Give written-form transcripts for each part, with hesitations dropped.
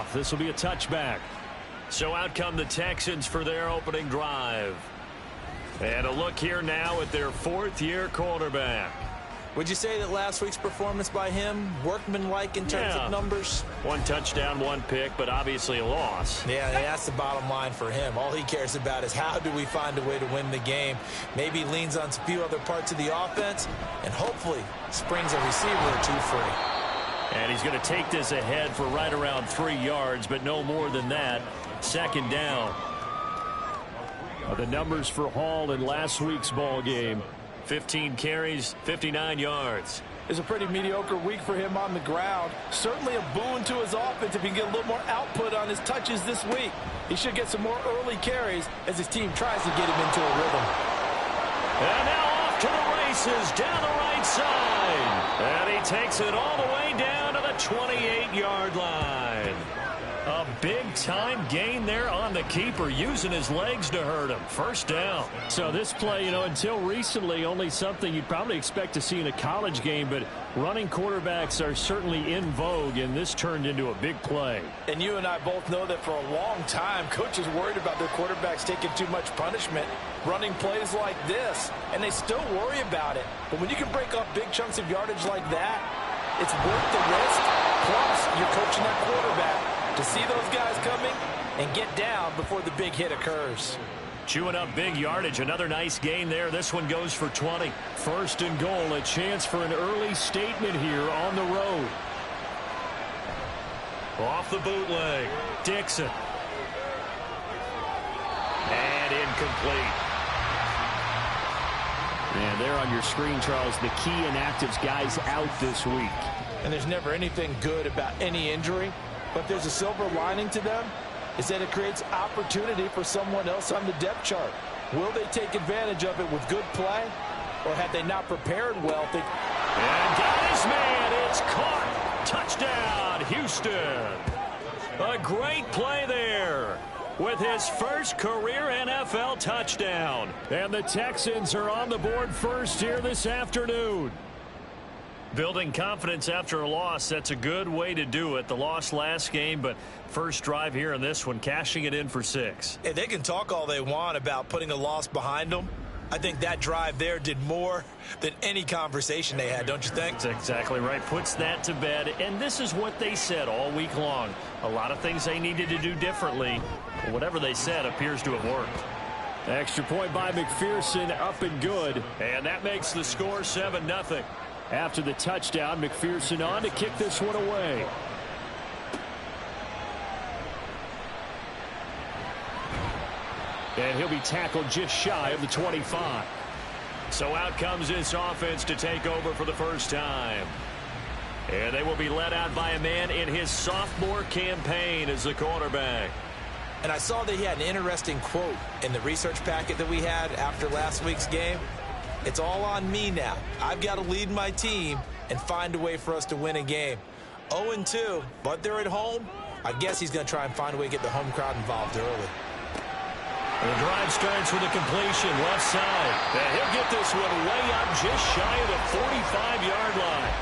off. This will be a touchback. So out come the Texans for their opening drive. And a look here now at their fourth-year quarterback. Would you say that last week's performance by him, workmanlike in terms of numbers? 1 touchdown, 1 pick, but obviously a loss. Yeah, that's the bottom line for him. All he cares about is how do we find a way to win the game. Maybe leans on a few other parts of the offense, and hopefully springs a receiver or two free. And he's going to take this ahead for right around 3 yards, but no more than that. Second down. The numbers for Hall in last week's ball game. 15 carries, 59 yards. It's a pretty mediocre week for him on the ground. Certainly a boon to his offense if he can get a little more output on his touches this week. He should get some more early carries as his team tries to get him into a rhythm. And now off to the races down the right side. And he takes it all the way down to the 28-yard line. A big-time gain there on the keeper, using his legs to hurt him. First down. So this play, until recently, only something you'd probably expect to see in a college game, but running quarterbacks are certainly in vogue, and this turned into a big play. And you and I both know that for a long time, coaches worried about their quarterbacks taking too much punishment, running plays like this, and they still worry about it. But when you can break up big chunks of yardage like that, it's worth the risk. Plus, you're coaching that quarterback to see those guys coming and get down before the big hit occurs. Chewing up big yardage. Another nice gain there. This one goes for 20. First and goal. A chance for an early statement here on the road. Off the bootleg. Dixon. And incomplete. And there on your screen, Charles, the key inactives guys out this week. And there's never anything good about any injury. But there's a silver lining to them, is that it creates opportunity for someone else on the depth chart. Will they take advantage of it with good play, or had they not prepared well? And got his man. It's caught. Touchdown, Houston. A great play there with his first career NFL touchdown. And the Texans are on the board first here this afternoon. Building confidence after a loss, that's a good way to do it. The loss last game, but first drive here in this one, cashing it in for 6. Hey, they can talk all they want about putting a loss behind them. I think that drive there did more than any conversation they had, don't you think? That's exactly right. Puts that to bed, and this is what they said all week long. A lot of things they needed to do differently, but whatever they said appears to have worked. Extra point by McPherson, up and good. And that makes the score 7-0. After the touchdown, McPherson on to kick this one away. And he'll be tackled just shy of the 25. So out comes this offense to take over for the first time. And they will be led out by a man in his sophomore campaign as the quarterback. And I saw that he had an interesting quote in the research packet that we had after last week's game. It's all on me now. I've got to lead my team and find a way for us to win a game. 0-2, but they're at home. I guess he's going to try and find a way to get the home crowd involved early. The drive starts with a completion left side. And he'll get this one way up just shy of the 45-yard line.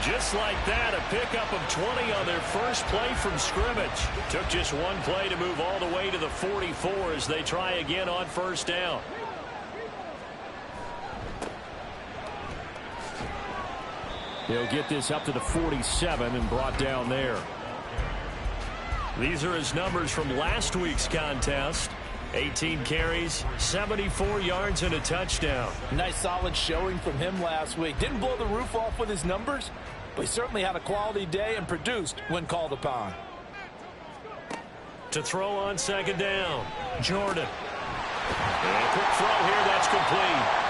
Just like that, a pickup of 20 on their first play from scrimmage. Took just one play to move all the way to the 44 as they try again on first down. They'll get this up to the 47 and brought down there. These are his numbers from last week's contest. 18 carries, 74 yards, and a touchdown. Nice solid showing from him last week. Didn't blow the roof off with his numbers, but he certainly had a quality day and produced when called upon. To throw on second down, Jordan. And a quick throw here, that's complete.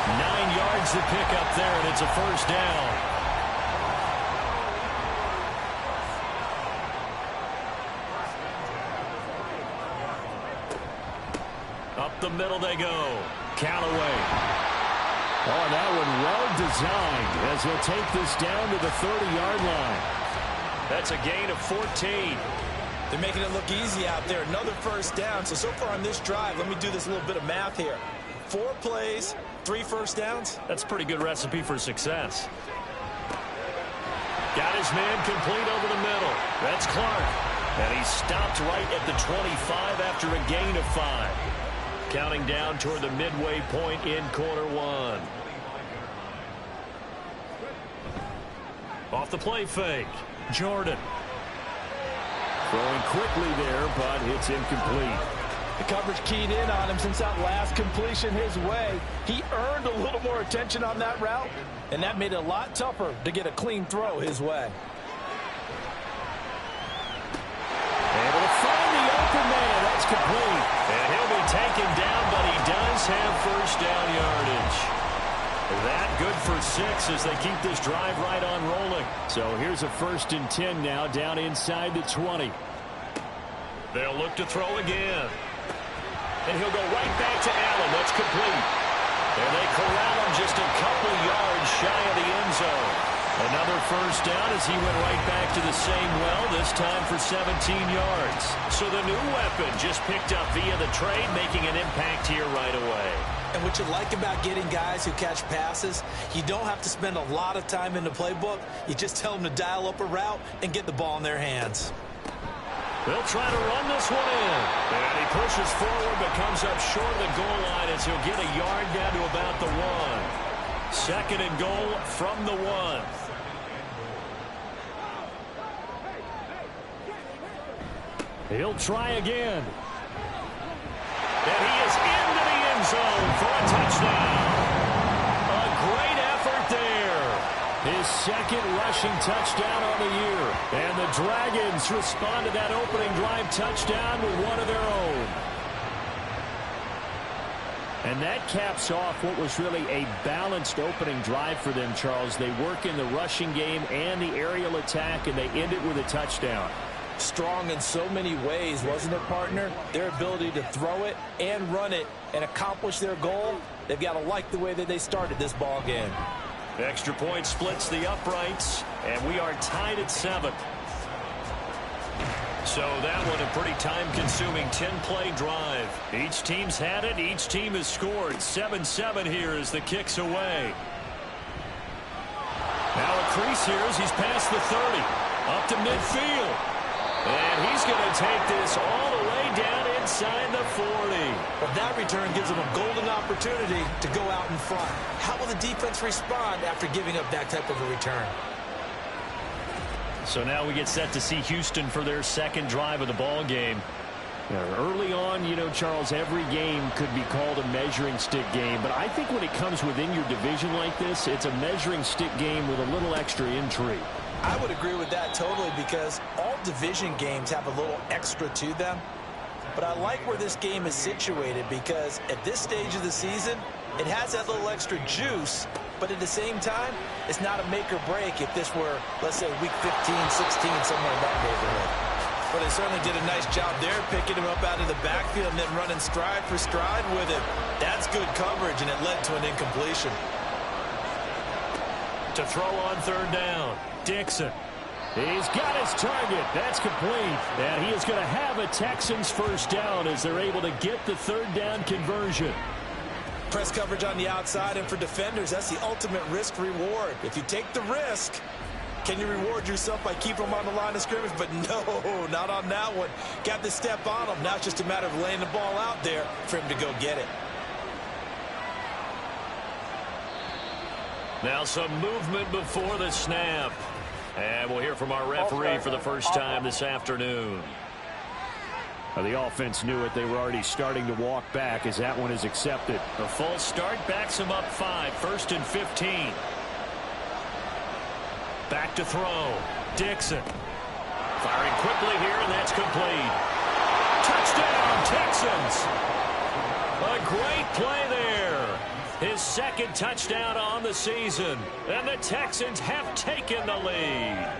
9 yards to pick up there, and it's a first down. Up the middle they go. Callaway. Oh, that one well designed as he'll take this down to the 30-yard line. That's a gain of 14. They're making it look easy out there. Another first down. So far on this drive, let me do this little bit of math here. 4 plays, 3 first downs. That's a pretty good recipe for success. Got his man complete over the middle. That's Clark. And he stopped right at the 25 after a gain of 5. Counting down toward the midway point in quarter one. Off the play fake. Jordan. Throwing quickly there, but it's incomplete. The coverage keyed in on him since that last completion his way. He earned a little more attention on that route, and that made it a lot tougher to get a clean throw his way. Able to find the open man. That's complete. And he'll be taken down, but he does have first down yardage. That good for 6 as they keep this drive right on rolling. So here's a 1st and 10 now down inside the 20. They'll look to throw again. And he'll go right back to Allen. That's complete. And they corral him just a couple yards shy of the end zone. Another first down as he went right back to the same well, this time for 17 yards. So the new weapon just picked up via the trade, making an impact here right away. And what you like about getting guys who catch passes, you don't have to spend a lot of time in the playbook. You just tell them to dial up a route and get the ball in their hands. They'll try to run this one in. And he pushes forward but comes up short of the goal line as he'll get a yard down to about the 1. 2nd and goal from the 1. He'll try again. And he is into the end zone for a touchdown. A great effort there. His 2nd rushing touchdown on the year. And the Dragons respond to that opening drive touchdown with one of their own. And that caps off what was really a balanced opening drive for them, Charles. They work in the rushing game and the aerial attack, and they end it with a touchdown. Strong in so many ways, wasn't it, partner? Their ability to throw it and run it and accomplish their goal, they've got to like the way that they started this ball game. Extra point splits the uprights, and we are tied at 7. So that one a pretty time-consuming 10-play drive. Each team's had it. Each team has scored. 7-7 here as the kick's away. Now a crease here as he's past the 30. Up to midfield. And he's going to take this all the way down inside the 40. Well, that return gives them a golden opportunity to go out in front. How will the defense respond after giving up that type of a return? So now we get set to see Houston for their 2nd drive of the ball game. Early on, you know, Charles, every game could be called a measuring stick game. But I think when it comes within your division like this, it's a measuring stick game with a little extra intrigue. I would agree with that totally because all division games have a little extra to them. But I like where this game is situated because at this stage of the season, it has that little extra juice. But at the same time, it's not a make or break if this were, let's say, week 15, 16, somewhere in that neighborhood. But they certainly did a nice job there, picking him up out of the backfield and then running stride for stride with it. That's good coverage, and it led to an incompletion. To throw on 3rd down, Dixon. He's got his target. That's complete. And he is going to have a Texans first down as they're able to get the 3rd down conversion. Press coverage on the outside, and for defenders, that's the ultimate risk reward. If you take the risk, can you reward yourself by keeping them on the line of scrimmage? But no, not on that one. Got to step on them. Now it's just a matter of laying the ball out there for him to go get it. Now some movement before the snap. And we'll hear from our referee for the first time this afternoon. The offense knew it. They were already starting to walk back as that one is accepted. A false start backs them up 5. 1st and 15. Back to throw. Dixon. Firing quickly here, and that's complete. Touchdown, Texans. A great play there. His 2nd touchdown on the season. And the Texans have taken the lead.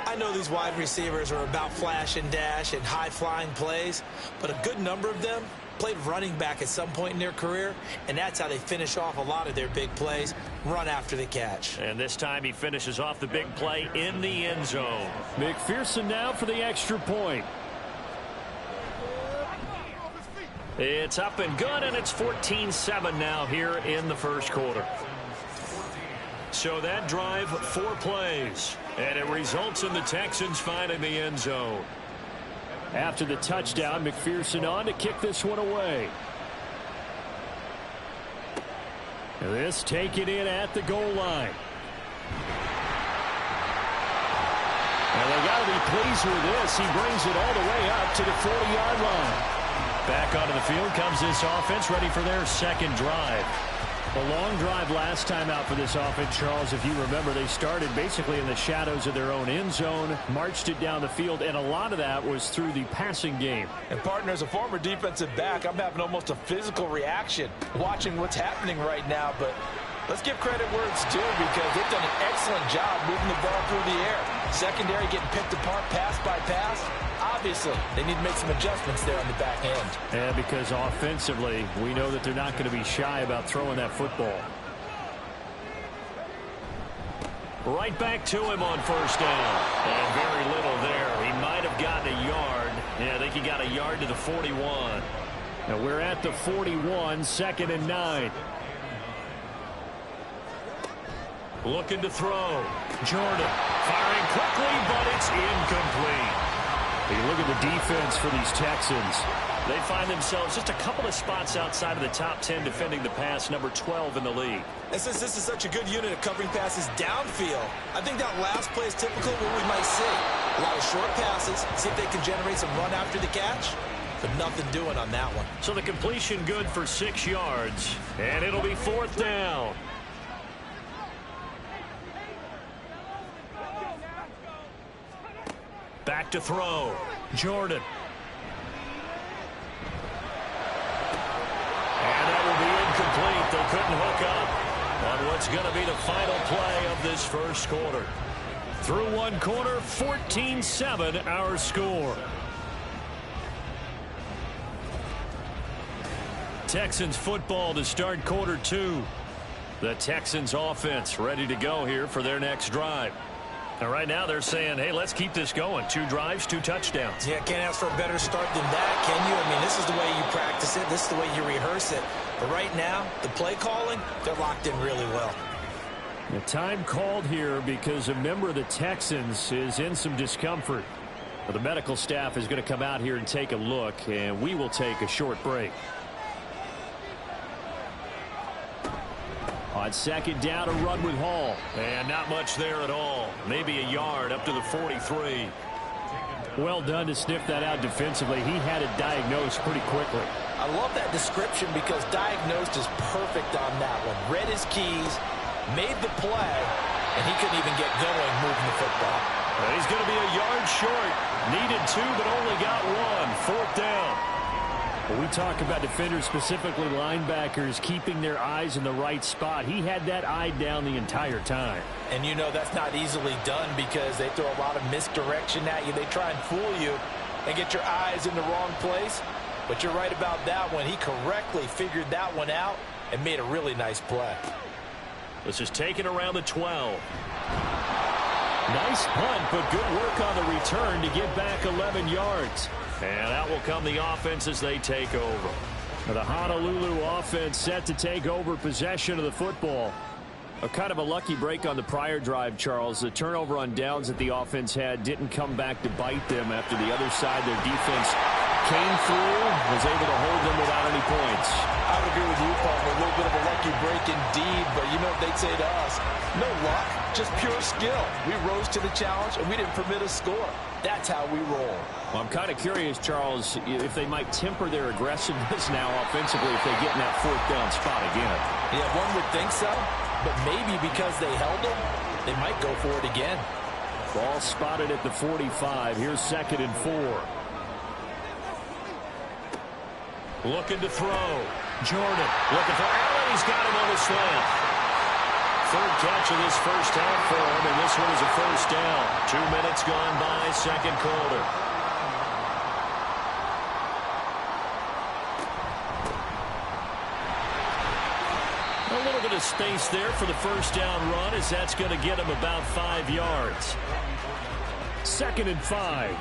I know these wide receivers are about flash and dash and high-flying plays, but a good number of them played running back at some point in their career, and that's how they finish off a lot of their big plays, run after the catch. And this time he finishes off the big play in the end zone. McPherson now for the extra point. It's up and good, and it's 14-7 now here in the first quarter. So that drive, 4 plays, and it results in the Texans finding the end zone. After the touchdown, McPherson on to kick this one away. This taken in at the goal line. And they got to be pleased with this. He brings it all the way up to the 40-yard line. Back onto the field comes this offense, ready for their second drive. A long drive last time out for this offense, Charles. If you remember, they started basically in the shadows of their own end zone, marched it down the field, and a lot of that was through the passing game. And, partner, as a former defensive back, I'm having almost a physical reaction watching what's happening right now. But let's give credit where it's due because they've done an excellent job moving the ball through the air. Secondary getting picked apart pass by pass. Obviously, they need to make some adjustments there on the back end. And because offensively, we know that they're not going to be shy about throwing that football. Right back to him on first down. And very little there. He might have gotten a yard. Yeah, I think he got a yard to the 41. Now we're at the 41, 2nd and 9. Looking to throw. Jordan firing quickly, but it's incomplete. You look at the defense for these Texans. They find themselves just a couple of spots outside of the top 10 defending the pass, number 12 in the league. And since this is such a good unit of covering passes downfield, I think that last play is typical of what we might see. A lot of short passes, see if they can generate some run after the catch, but nothing doing on that one. So the completion good for 6 yards, and it'll be 4th down. Back to throw. Jordan. And that will be incomplete. They couldn't hook up on what's going to be the final play of this first quarter. Through one quarter, 14-7 our score. Texans football to start quarter 2. The Texans offense ready to go here for their next drive. And right now they're saying, hey, let's keep this going. 2 drives, 2 touchdowns. Yeah, can't ask for a better start than that, can you? I mean, this is the way you practice it. This is the way you rehearse it. But right now, the play calling, they're locked in really well. The time called here because a member of the Texans is in some discomfort. Well, the medical staff is going to come out here and take a look, and we will take a short break. On 2nd down, a run with Hall. And not much there at all. Maybe a yard up to the 43. Well done to sniff that out defensively. He had it diagnosed pretty quickly. I love that description because diagnosed is perfect on that one. Read his keys, made the play, and he couldn't even get going moving the football. Well, he's going to be a yard short. Needed 2, but only got 1. 4th down. When we talk about defenders, specifically linebackers, keeping their eyes in the right spot, he had that eye down the entire time. And you know that's not easily done because they throw a lot of misdirection at you. They try and fool you and get your eyes in the wrong place. But you're right about that one. He correctly figured that one out and made a really nice play. This is taken around the 12. Nice punt, but good work on the return to get back 11 yards. And out will come the offense as they take over. The Honolulu offense set to take over possession of the football. A kind of a lucky break on the prior drive, Charles. The turnover on downs that the offense had didn't come back to bite them after the other side. Their defense came through, was able to hold them without any points. I would agree with you, partner. A little bit of a lucky break indeed, but you know what they'd say to us? No luck, just pure skill. We rose to the challenge, and we didn't permit a score. That's how we roll. Well, I'm kind of curious, Charles, if they might temper their aggressiveness now offensively if they get in that 4th down spot again. Yeah, one would think so, but maybe because they held them, they might go for it again. Ball spotted at the 45. Here's 2nd and 4. Looking to throw. Jordan looking for Allen. He's got him on the slant. 3rd catch of this first half for him, and this one is a 1st down. 2 minutes gone by, 2nd quarter. A little bit of space there for the 1st down run as that's going to get him about 5 yards. 2nd and 5.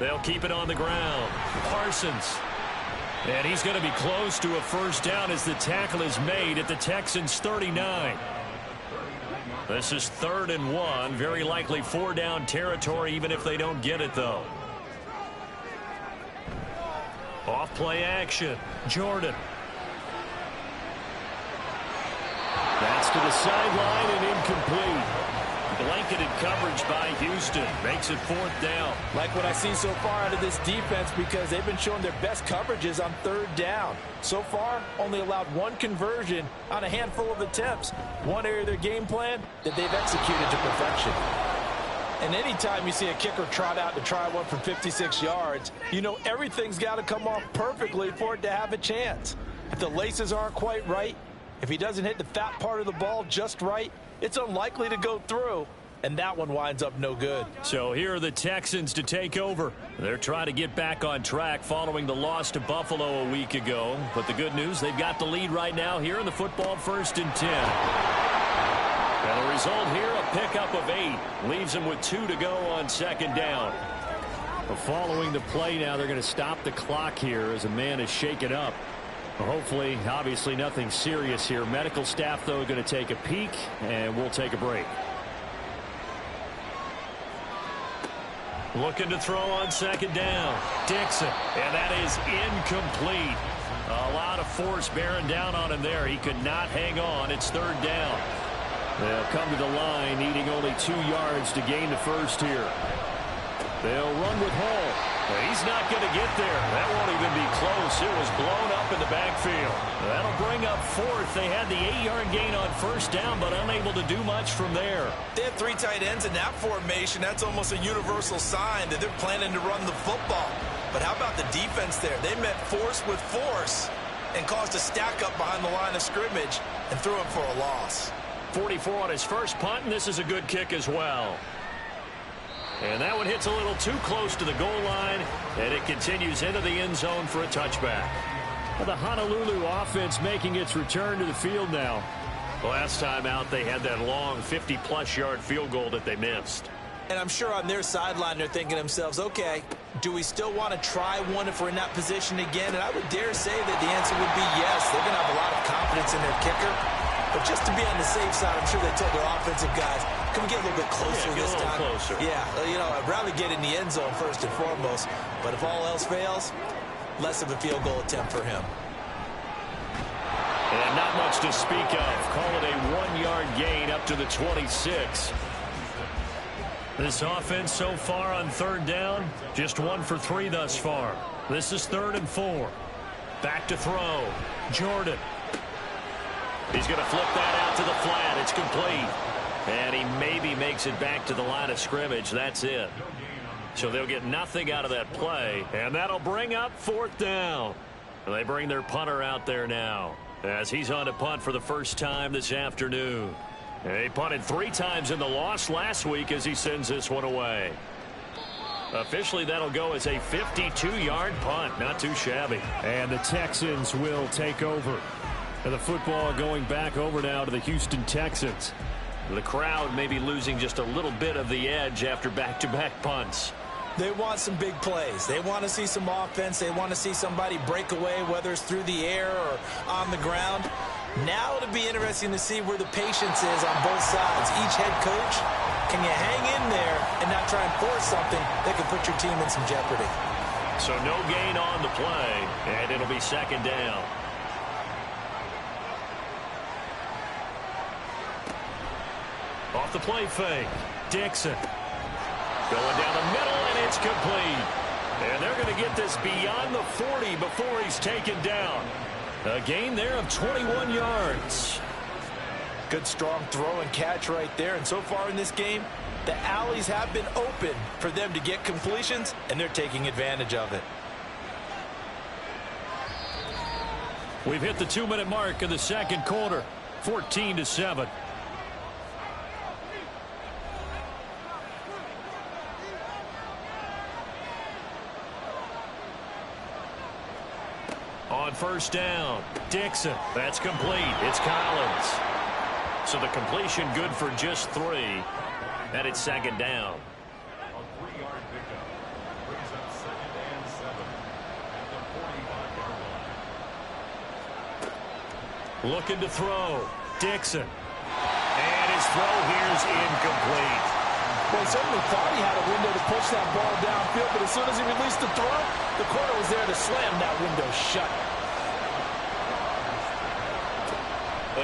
They'll keep it on the ground. Parsons. And he's going to be close to a 1st down as the tackle is made at the Texans' 39. This is 3rd and 1. Very likely 4-down territory, even if they don't get it, though. Off play action. Jordan. That's to the sideline and incomplete. Blanketed coverage by Houston. Makes it 4th down. Like what I've seen so far out of this defense, because they've been showing their best coverages on 3rd down. So far, only allowed 1 conversion on a handful of attempts. One area of their game plan that they've executed to perfection. And anytime you see a kicker trot out to try one from 56 yards, you know everything's got to come off perfectly for it to have a chance. If the laces aren't quite right, if he doesn't hit the fat part of the ball just right, it's unlikely to go through, and that one winds up no good. So here are the Texans to take over. They're trying to get back on track following the loss to Buffalo a week ago. But the good news, they've got the lead right now here in the football 1st and 10. And the result here, a pickup of 8. Leaves them with 2 to go on 2nd down. Following the play now, they're going to stop the clock here as a man is shaken up. Hopefully, obviously nothing serious here. Medical staff, though, going to take a peek, and we'll take a break. Looking to throw on 2nd down. Dixon, and that is incomplete. A lot of force bearing down on him there. He could not hang on. It's 3rd down. They'll come to the line, needing only 2 yards to gain the first here. They'll run with Hall. He's not going to get there. That won't even be close. It was blown up in the backfield. That'll bring up 4th. They had the 8-yard gain on 1st down, but unable to do much from there. They had 3 tight ends in that formation. That's almost a universal sign that they're planning to run the football. But how about the defense there? They met force with force and caused a stack up behind the line of scrimmage and threw him for a loss. 44 on his first punt, and this is a good kick as well. And that one hits a little too close to the goal line, and it continues into the end zone for a touchback. Well, the Honolulu offense making its return to the field now. Last time out, they had that long 50-plus yard field goal that they missed. And I'm sure on their sideline they're thinking to themselves, okay, do we still want to try one if we're in that position again? And I would dare say that the answer would be yes. They're going to have a lot of confidence in their kicker. But just to be on the safe side, I'm sure they told their offensive guys, can we get a little bit closer this time? Closer. Yeah, you know, I'd rather get in the end zone first and foremost. But if all else fails, less of a field goal attempt for him. And not much to speak of. Call it a 1-yard gain up to the 26. This offense so far on 3rd down, just 1 for 3 thus far. This is 3rd and 4. Back to throw. Jordan. He's going to flip that out to the flat. It's complete. And he maybe makes it back to the line of scrimmage. That's it. So they'll get nothing out of that play. And that'll bring up 4th down. They bring their punter out there now, as he's on to punt for the first time this afternoon. He punted 3 times in the loss last week as he sends this one away. Officially, that'll go as a 52-yard punt. Not too shabby. And the Texans will take over. And the football going back over now to the Houston Texans. The crowd may be losing just a little bit of the edge after back-to-back punts. They want some big plays. They want to see some offense. They want to see somebody break away, whether it's through the air or on the ground. Now it'll be interesting to see where the patience is on both sides. Each head coach, can you hang in there and not try and force something that could put your team in some jeopardy? So no gain on the play, and it'll be 2nd down. Off the play fake. Dixon. Going down the middle, and it's complete. And they're going to get this beyond the 40 before he's taken down. A gain there of 21 yards. Good strong throw and catch right there. And so far in this game, the alleys have been open for them to get completions, and they're taking advantage of it. We've hit the 2-minute mark of the 2nd quarter. 14-7. On 1st down, Dixon. That's complete. It's Collins. So the completion good for just 3. And it's 2nd down. A 3-yard pickup brings up 2nd and 7 at the 45-yard line. Looking to throw. Dixon. And his his throw here's incomplete. Well, he certainly thought he had a window to push that ball downfield, but as soon as he released the throw, the corner was there to slam that window shut.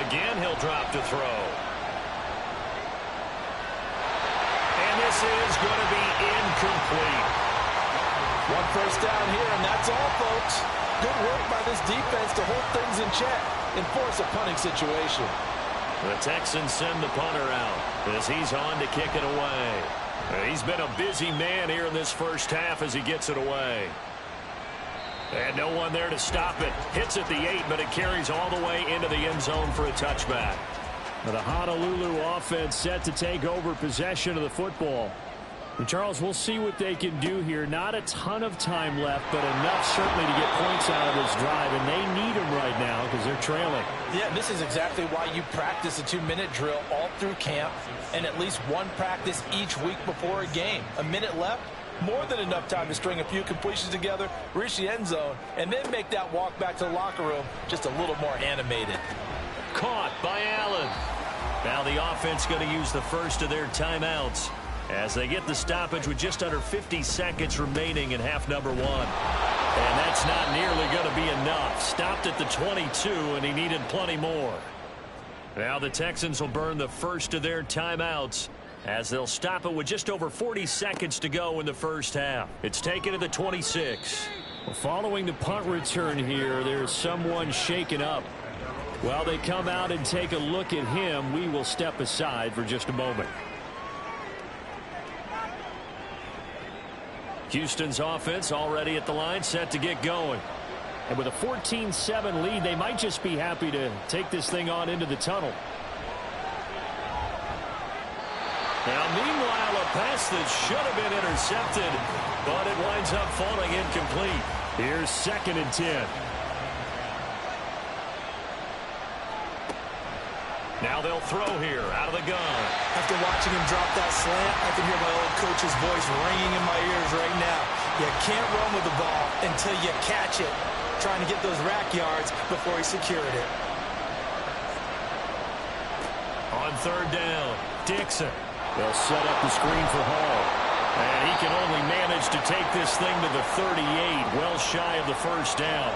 Again, he'll drop to throw. And this is going to be incomplete. One first down here, and that's all, folks. Good work by this defense to hold things in check and force a punting situation. The Texans send the punter out as he's on to kick it away. He's been a busy man here in this first half as he gets it away. And no one there to stop it. Hits at the 8, but it carries all the way into the end zone for a touchback. The Honolulu offense set to take over possession of the football. And Charles, we'll see what they can do here. Not a ton of time left, but enough certainly to get points out of this drive. And they need them right now because they're trailing. Yeah, this is exactly why you practice a 2-minute drill all through camp and at least one practice each week before a game. A minute left, more than enough time to string a few completions together, reach the end zone, and then make that walk back to the locker room just a little more animated. Caught by Allen. Now the offense going to use the first of their timeouts as they get the stoppage with just under 50 seconds remaining in half number 1. And that's not nearly going to be enough. Stopped at the 22, and he needed plenty more. Now the Texans will burn the first of their timeouts as they'll stop it with just over 40 seconds to go in the first half. It's taken to the 26. Well, following the punt return here, there's someone shaken up. While they come out and take a look at him, we will step aside for just a moment. Houston's offense already at the line, set to get going. And with a 14-7 lead, they might just be happy to take this thing on into the tunnel. Now, meanwhile, a pass that should have been intercepted, but it winds up falling incomplete. Here's 2nd and 10. Now they'll throw here out of the gun. After watching him drop that slant, I can hear my old coach's voice ringing in my ears right now. You can't run with the ball until you catch it. Trying to get those rack yards before he secured it. On 3rd down, Dixon. They'll set up the screen for Hall. And he can only manage to take this thing to the 38, well shy of the first down.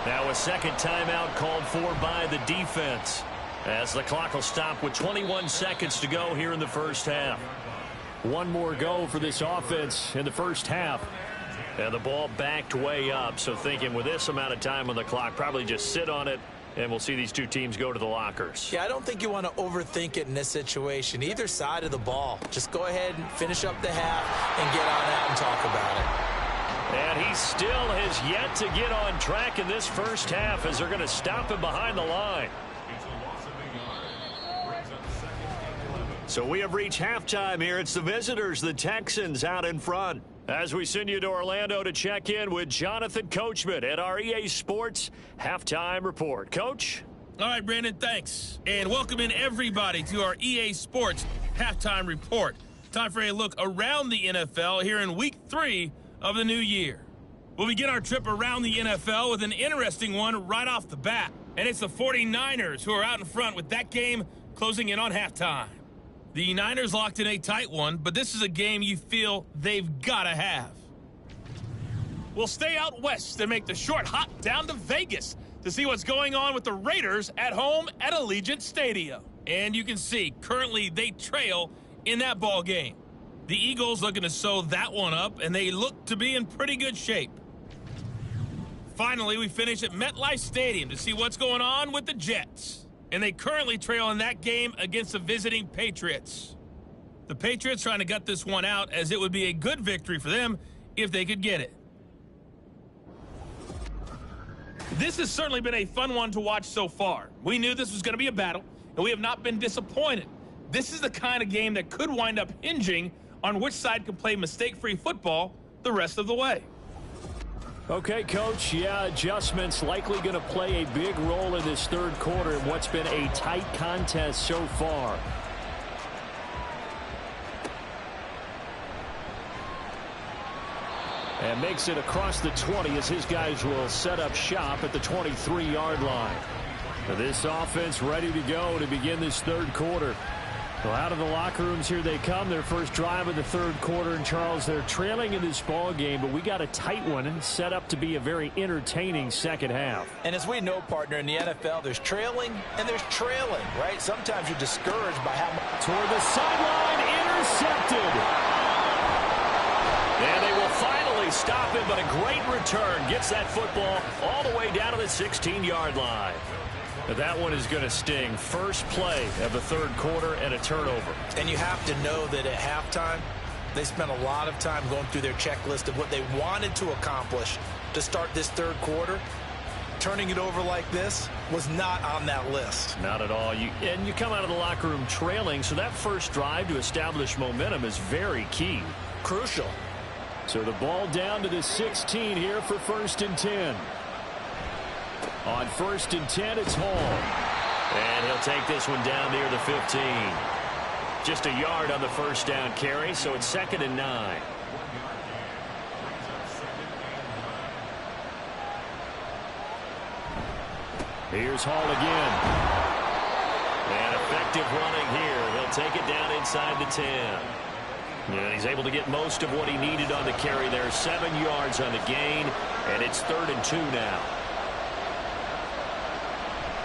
Now a second timeout called for by the defense, as the clock will stop with 21 seconds to go here in the first half. One more go for this offense in the first half. And the ball backed way up, so thinking with this amount of time on the clock, probably just sit on it, and we'll see these two teams go to the lockers. Yeah, I don't think you want to overthink it in this situation. Either side of the ball. Just go ahead and finish up the half and get on out and talk about it. And he still has yet to get on track in this first half as they're going to stop him behind the line. So we have reached halftime here. It's the visitors, the Texans, out in front. As we send you to Orlando to check in with Jonathan Coachman at our EA Sports Halftime Report. Coach? All right, Brandon, thanks. And welcome in everybody to our EA Sports Halftime Report. Time for a look around the NFL here in Week 3 of the new year. We'll begin our trip around the NFL with an interesting one right off the bat. And it's the 49ers who are out in front with that game closing in on halftime. The Niners locked in a tight one, but this is a game you feel they've got to have. We'll stay out west and make the short hop down to Vegas to see what's going on with the Raiders at home at Allegiant Stadium. And you can see, currently they trail in that ball game. The Eagles looking to sew that one up, and they look to be in pretty good shape. Finally, we finish at MetLife Stadium to see what's going on with the Jets. And they currently trail in that game against the visiting Patriots. The Patriots trying to gut this one out, as it would be a good victory for them if they could get it. This has certainly been a fun one to watch so far. We knew this was going to be a battle, and we have not been disappointed. This is the kind of game that could wind up hinging on which side can play mistake-free football the rest of the way. Okay, Coach, yeah, adjustments likely going to play a big role in this third quarter in what's been a tight contest so far. And makes it across the 20 as his guys will set up shop at the 23-yard line. This offense ready to go to begin this third quarter. Well, out of the locker rooms, here they come. Their first drive of the third quarter. And, Charles, they're trailing in this ball game, but we got a tight one set up to be a very entertaining second half. And as we know, partner, in the NFL, there's trailing and there's trailing, right? Sometimes you're discouraged by how much. Toward the sideline, intercepted. And they will finally stop him, but a great return. Gets that football all the way down to the 16-yard line. That one is going to sting. First play of the third quarter and a turnover. And you have to know that at halftime, they spent a lot of time going through their checklist of what they wanted to accomplish to start this third quarter. Turning it over like this was not on that list. Not at all. You come out of the locker room trailing, so that first drive to establish momentum is very key. Crucial. So the ball down to the 16 here for 1st and 10. On 1st and 10, it's Hall. And he'll take this one down near the 15. Just a yard on the first down carry, so it's 2nd and 9. Here's Hall again. And effective running here. He'll take it down inside the 10. And he's able to get most of what he needed on the carry there. 7 yards on the gain, and it's 3rd and 2 now.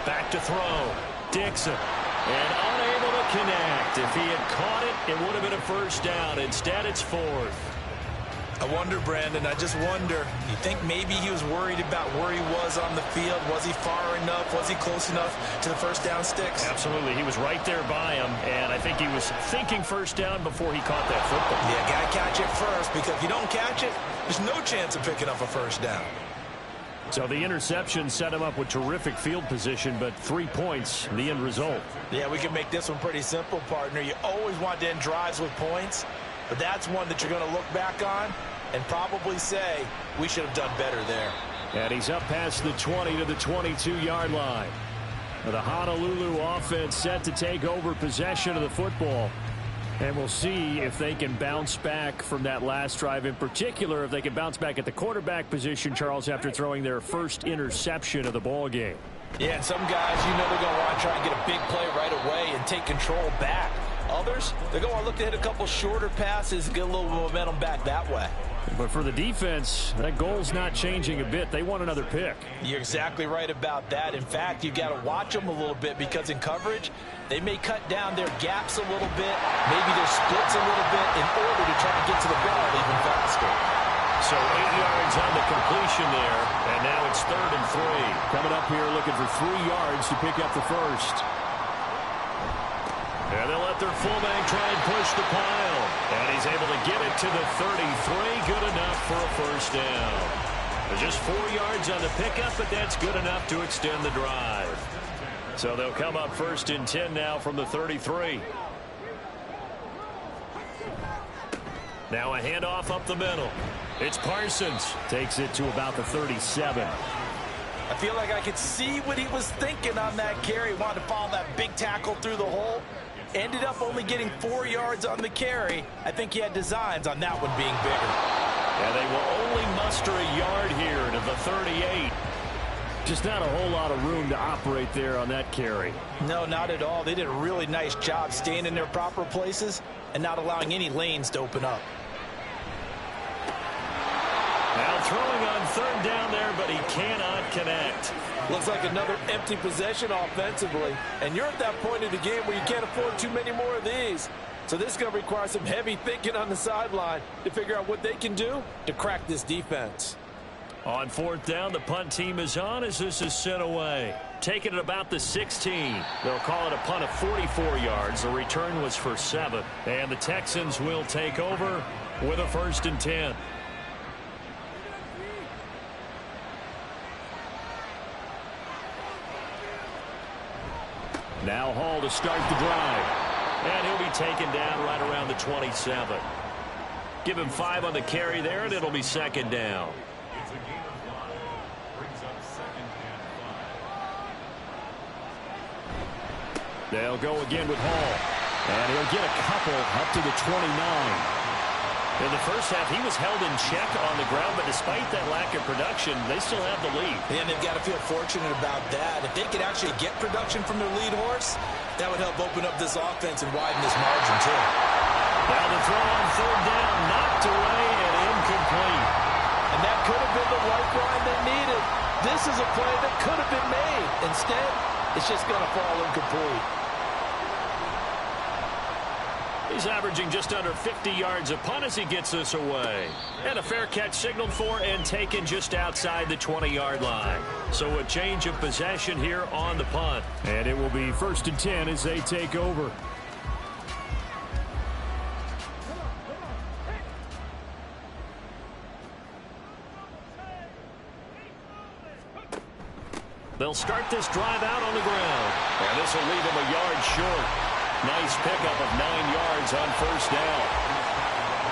Back to throw. Dixon. And unable to connect. If he had caught it, it would have been a first down. Instead, it's 4th. I wonder, Brandon, I just wonder, you think maybe he was worried about where he was on the field? Was he far enough? Was he close enough to the first down sticks? Absolutely. He was right there by him, and I think he was thinking first down before he caught that football. Yeah, got to catch it first, because if you don't catch it, there's no chance of picking up a first down. So the interception set him up with terrific field position, but 3 points, the end result. Yeah, we can make this one pretty simple, partner. You always want to end drives with points, but that's one that you're going to look back on and probably say, we should have done better there. And he's up past the 20 to the 22-yard line. The Honolulu offense set to take over possession of the football. And we'll see if they can bounce back from that last drive, in particular, if they can bounce back at the quarterback position, Charles, after throwing their first interception of the ball game. Yeah, and some guys, you know, they're going to want to try and get a big play right away and take control back. Others, they're going to want to look to hit a couple shorter passes and get a little momentum back that way. But for the defense, that goal's not changing a bit. They want another pick. You're exactly right about that. In fact, you've got to watch them a little bit, because in coverage, they may cut down their gaps a little bit, maybe their splits a little bit, in order to try to get to the ball even faster. So 8 yards on the completion there, and now it's 3rd and 3. Coming up here looking for 3 yards to pick up the first. And they'll let their fullback try and push the pile. And he's able to get it to the 33. Good enough for a first down. There's just 4 yards on the pickup, but that's good enough to extend the drive. So they'll come up 1st and 10 now from the 33. Now a handoff up the middle. It's Parsons. Takes it to about the 37. I feel like I could see what he was thinking on that carry. He wanted to follow that big tackle through the hole. Ended up only getting 4 yards on the carry. I think he had designs on that one being bigger. And they will only muster a yard here to the 38. Just not a whole lot of room to operate there on that carry. No, not at all. They did a really nice job staying in their proper places and not allowing any lanes to open up. Now throwing on 3rd down there, but he cannot connect. Looks like another empty possession offensively. And you're at that point in the game where you can't afford too many more of these. So this is going to require some heavy thinking on the sideline to figure out what they can do to crack this defense. On 4th down, the punt team is on as this is sent away. Taking it about the 16. They'll call it a punt of 44 yards. The return was for 7. And the Texans will take over with a 1st and 10. Now Hall to start the drive. And he'll be taken down right around the 27. Give him 5 on the carry there, and it'll be 2nd down. They'll go again with Hall. And he'll get a couple up to the 29. In the first half, he was held in check on the ground, but despite that lack of production, they still have the lead. And they've got to feel fortunate about that. If they could actually get production from their lead horse, that would help open up this offense and widen this margin, too. Now the throw on third down, knocked away and incomplete. And that could have been the lifeline they needed. This is a play that could have been made. Instead, it's just going to fall incomplete. He's averaging just under 50 yards a punt as he gets this away. And a fair catch signaled for and taken just outside the 20-yard line. So a change of possession here on the punt. And it will be 1st and 10 as they take over. They'll start this drive out on the ground. And this will leave him a yard short. Nice pickup of 9 yards on first down.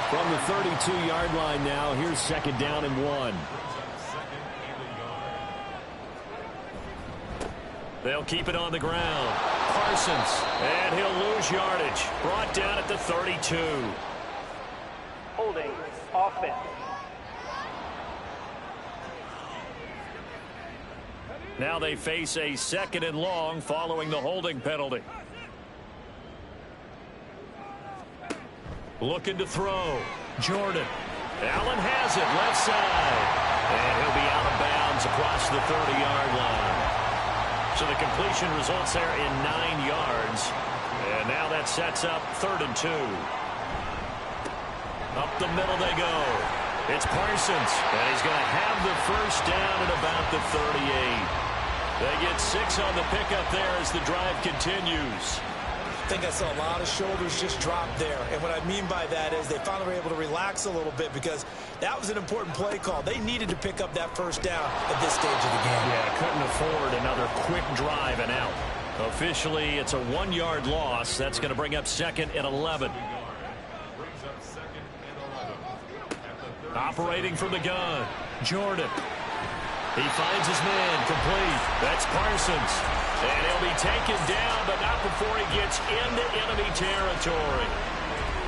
From the 32-yard line now, here's 2nd down and 1. They'll keep it on the ground. Parsons, and he'll lose yardage. Brought down at the 32. Holding offense. Now they face a 2nd and long following the holding penalty. Looking to throw. Jordan. Allen has it left side. And he'll be out of bounds across the 30-yard line. So the completion results there in 9 yards. And now that sets up 3rd and 2. Up the middle they go. It's Parsons. And he's going to have the first down at about the 38. They get 6 on the pickup there as the drive continues. I think I saw a lot of shoulders just drop there. And what I mean by that is they finally were able to relax a little bit because that was an important play call. They needed to pick up that first down at this stage of the game. Yeah, couldn't afford another quick drive and out. Officially, it's a 1-yard loss. That's going to bring up 2nd and 11. Operating from the gun, Jordan. He finds his man complete. That's Parsons. And he'll be taken down, but not before he gets into enemy territory.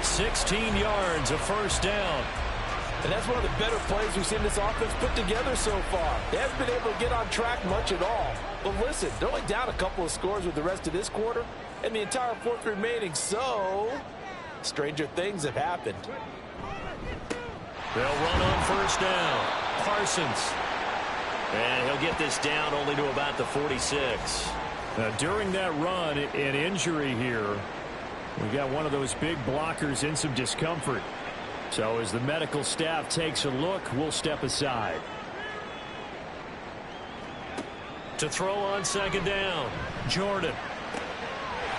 16 yards of first down. And that's one of the better plays we've seen this offense put together so far. They haven't been able to get on track much at all. But listen, they're only down a couple of scores with the rest of this quarter and the entire 4th remaining. So, stranger things have happened. They'll run on first down. Parsons. And he'll get this down only to about the 46. Now, during that run, an injury here. We got one of those big blockers in some discomfort. So as the medical staff takes a look, we'll step aside. To throw on 2nd down, Jordan.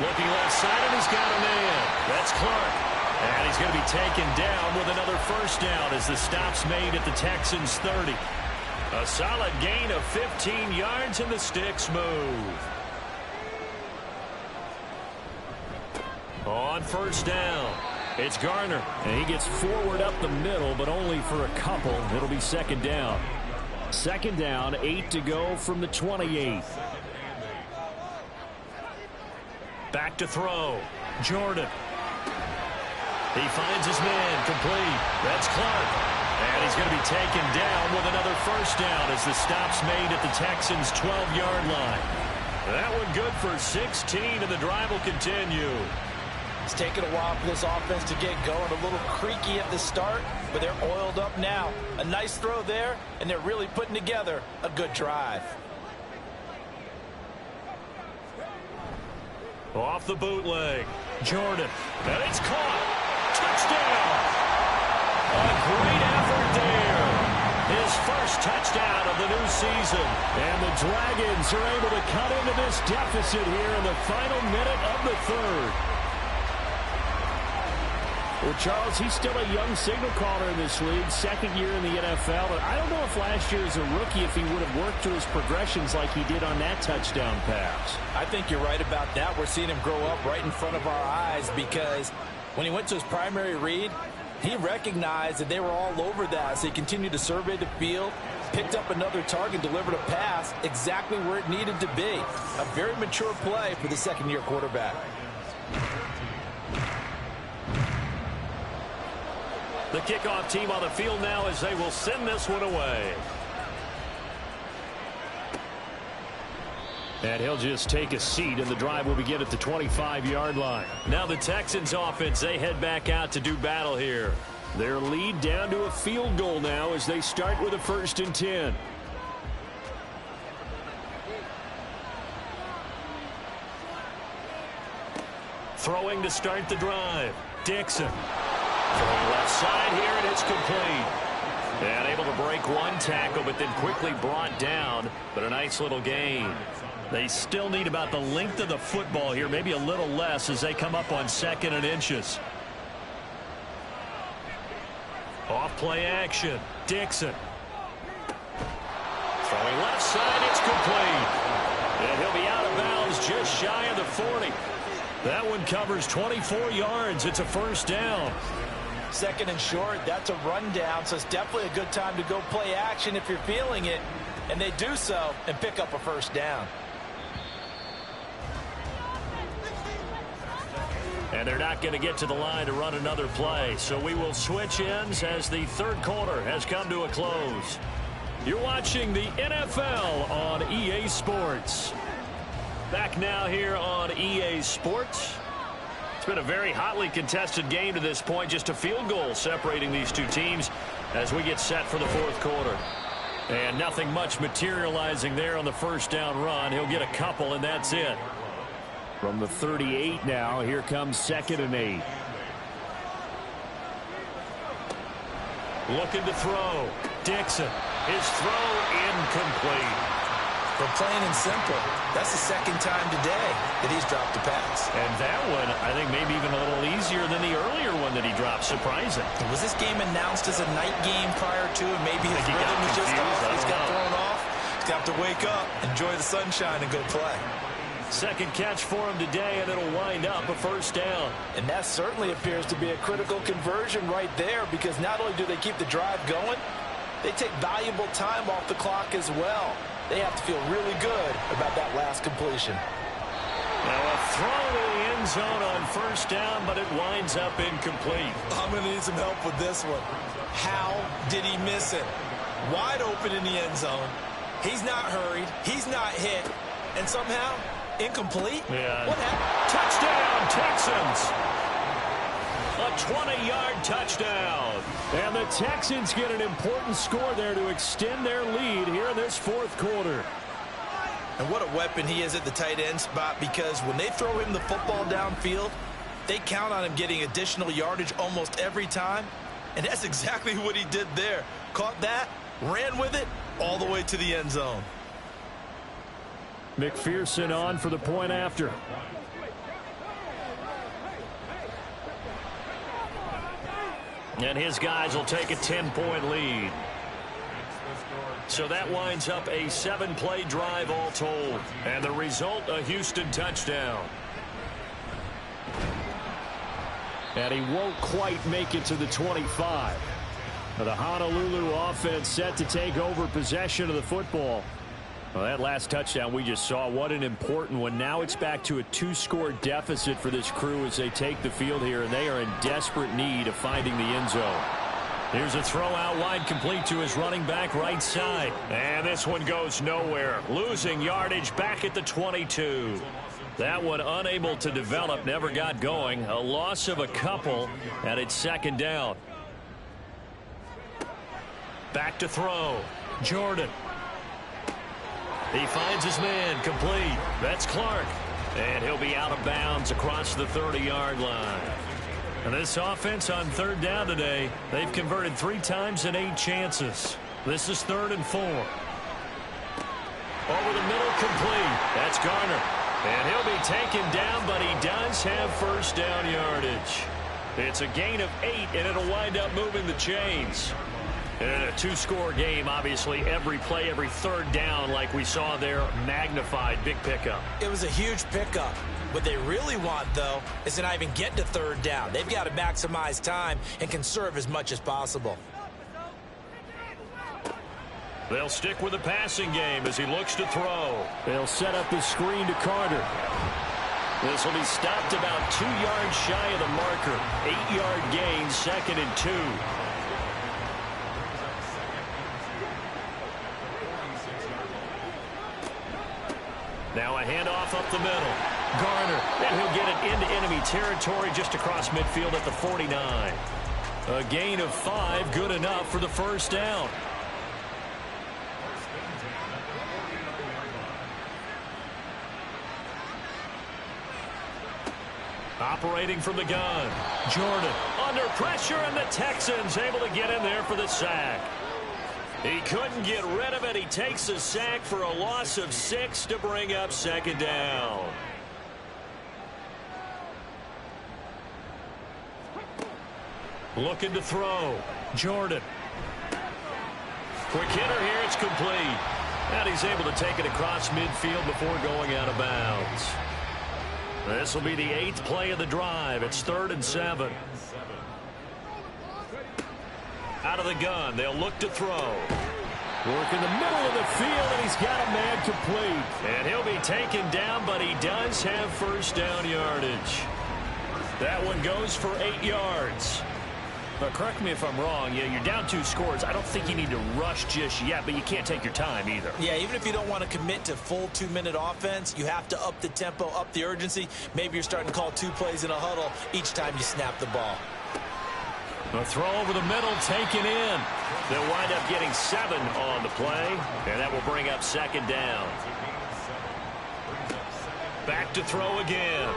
Looking left side, and he's got a man. That's Clark. And he's going to be taken down with another first down as the stop's made at the Texans' 30. A solid gain of 15 yards, and the sticks move. On first down, it's Garner. And he gets forward up the middle, but only for a couple. It'll be 2nd down. 2nd down, 8 to go from the 28. Back to throw. Jordan. He finds his man complete. That's Clark. And he's going to be taken down with another first down as the stop's made at the Texans' 12-yard line. That one good for 16, and the drive will continue. It's taken a while for this offense to get going. A little creaky at the start, but they're oiled up now. A nice throw there, and they're really putting together a good drive. Off the bootleg, Jordan. And it's caught. Touchdown. A great effort there. His first touchdown of the new season. And the Dragons are able to cut into this deficit here in the final minute of the 3rd. Well, Charles, he's still a young signal caller in this league, 2nd year in the NFL. But I don't know if last year as a rookie, if he would have worked through his progressions like he did on that touchdown pass. I think you're right about that. We're seeing him grow up right in front of our eyes because when he went to his primary read, he recognized that they were all over that. So he continued to survey the field, picked up another target, delivered a pass exactly where it needed to be. A very mature play for the 2nd-year quarterback. The kickoff team on the field now as they will send this one away. And he'll just take a seat, and the drive will begin at the 25-yard line. Now the Texans offense, they head back out to do battle here. Their lead down to a field goal now as they start with a 1st and 10. Throwing to start the drive. Dixon. Throwing left side here, and it's complete. And able to break one tackle, but then quickly brought down. But a nice little gain. They still need about the length of the football here, maybe a little less as they come up on 2nd and inches. Off play action. Dixon. Throwing left side, it's complete. And he'll be out of bounds just shy of the 40. That one covers 24 yards. It's a 1st down. 2nd and short, that's a rundown, so it's definitely a good time to go play action if you're feeling it. And they do so and pick up a 1st down. And they're not going to get to the line to run another play. So we will switch ends as the 3rd quarter has come to a close. You're watching the NFL on EA Sports. Back now here on EA Sports. It's been a very hotly contested game to this point. Just a field goal separating these two teams as we get set for the 4th quarter. And nothing much materializing there on the 1st down run. He'll get a couple, and that's it. From the 38 now, here comes 2nd and 8. Looking to throw. Dixon. His throw incomplete. But plain and simple, that's the 2nd time today that he's dropped a pass. And that one, I think, maybe even a little easier than the earlier one that he dropped. Surprising. Was this game announced as a night game prior to, and maybe his rhythm was just off? He's got thrown off. He's got to wake up, enjoy the sunshine, and go play. 2nd catch for him today, and it'll wind up a 1st down. And that certainly appears to be a critical conversion right there, because not only do they keep the drive going, they take valuable time off the clock as well. They have to feel really good about that last completion. Now a throw to the end zone on 1st down, but it winds up incomplete. I'm going to need some help with this one. How did he miss it? Wide open in the end zone. He's not hurried. He's not hit. And somehow, incomplete? Yeah. What happened? Touchdown, Texans! A 20-yard touchdown. And the Texans get an important score there to extend their lead here in this 4th quarter. And what a weapon he is at the tight end spot, because when they throw him the football downfield, they count on him getting additional yardage almost every time. And that's exactly what he did there. Caught that, ran with it, all the way to the end zone. McPherson on for the point after. And his guys will take a 10-point lead. So that winds up a 7-play drive all told. And the result, a Houston touchdown. And he won't quite make it to the 25. The Honolulu offense set to take over possession of the football. Well, that last touchdown we just saw, what an important one. Now it's back to a 2-score deficit for this crew as they take the field here, and they are in desperate need of finding the end zone. Here's a throw out wide, complete to his running back right side. And this one goes nowhere. Losing yardage back at the 22. That one unable to develop, never got going. A loss of a couple, and it's 2nd down. Back to throw. Jordan. He finds his man, complete. That's Clark. And he'll be out of bounds across the 30-yard line. And this offense on 3rd down today, they've converted 3 times in 8 chances. This is 3rd and 4. Over the middle, complete. That's Garner. And he'll be taken down, but he does have 1st down yardage. It's a gain of 8, and it'll wind up moving the chains. And in a 2-score game, obviously, every play, every 3rd down, like we saw there, magnified. Big pickup. It was a huge pickup. What they really want, though, is to not even get to 3rd down. They've got to maximize time and conserve as much as possible. They'll stick with the passing game as he looks to throw. They'll set up the screen to Carter. This will be stopped about 2 yards shy of the marker. 8-yard gain, 2nd and 2. Now a handoff up the middle. Garner, and he'll get it into enemy territory just across midfield at the 49. A gain of 5, good enough for the first down. Operating from the gun. Jordan under pressure, and the Texans able to get in there for the sack. He couldn't get rid of it. He takes a sack for a loss of 6 to bring up 2nd down. Looking to throw. Jordan. Quick hitter here. It's complete. And he's able to take it across midfield before going out of bounds. This will be the 8th play of the drive. It's 3rd and 7. Out of the gun. They'll look to throw. Work in the middle of the field, and he's got a man complete. And he'll be taken down, but he does have first down yardage. That one goes for 8 yards. But correct me if I'm wrong. Yeah, you're down 2 scores. I don't think you need to rush just yet, but you can't take your time either. Yeah, even if you don't want to commit to full 2-minute offense, you have to up the tempo, up the urgency. Maybe you're starting to call 2 plays in a huddle each time you snap the ball. A throw over the middle, taken in. They'll wind up getting 7 on the play, and that will bring up 2nd down. Back to throw again.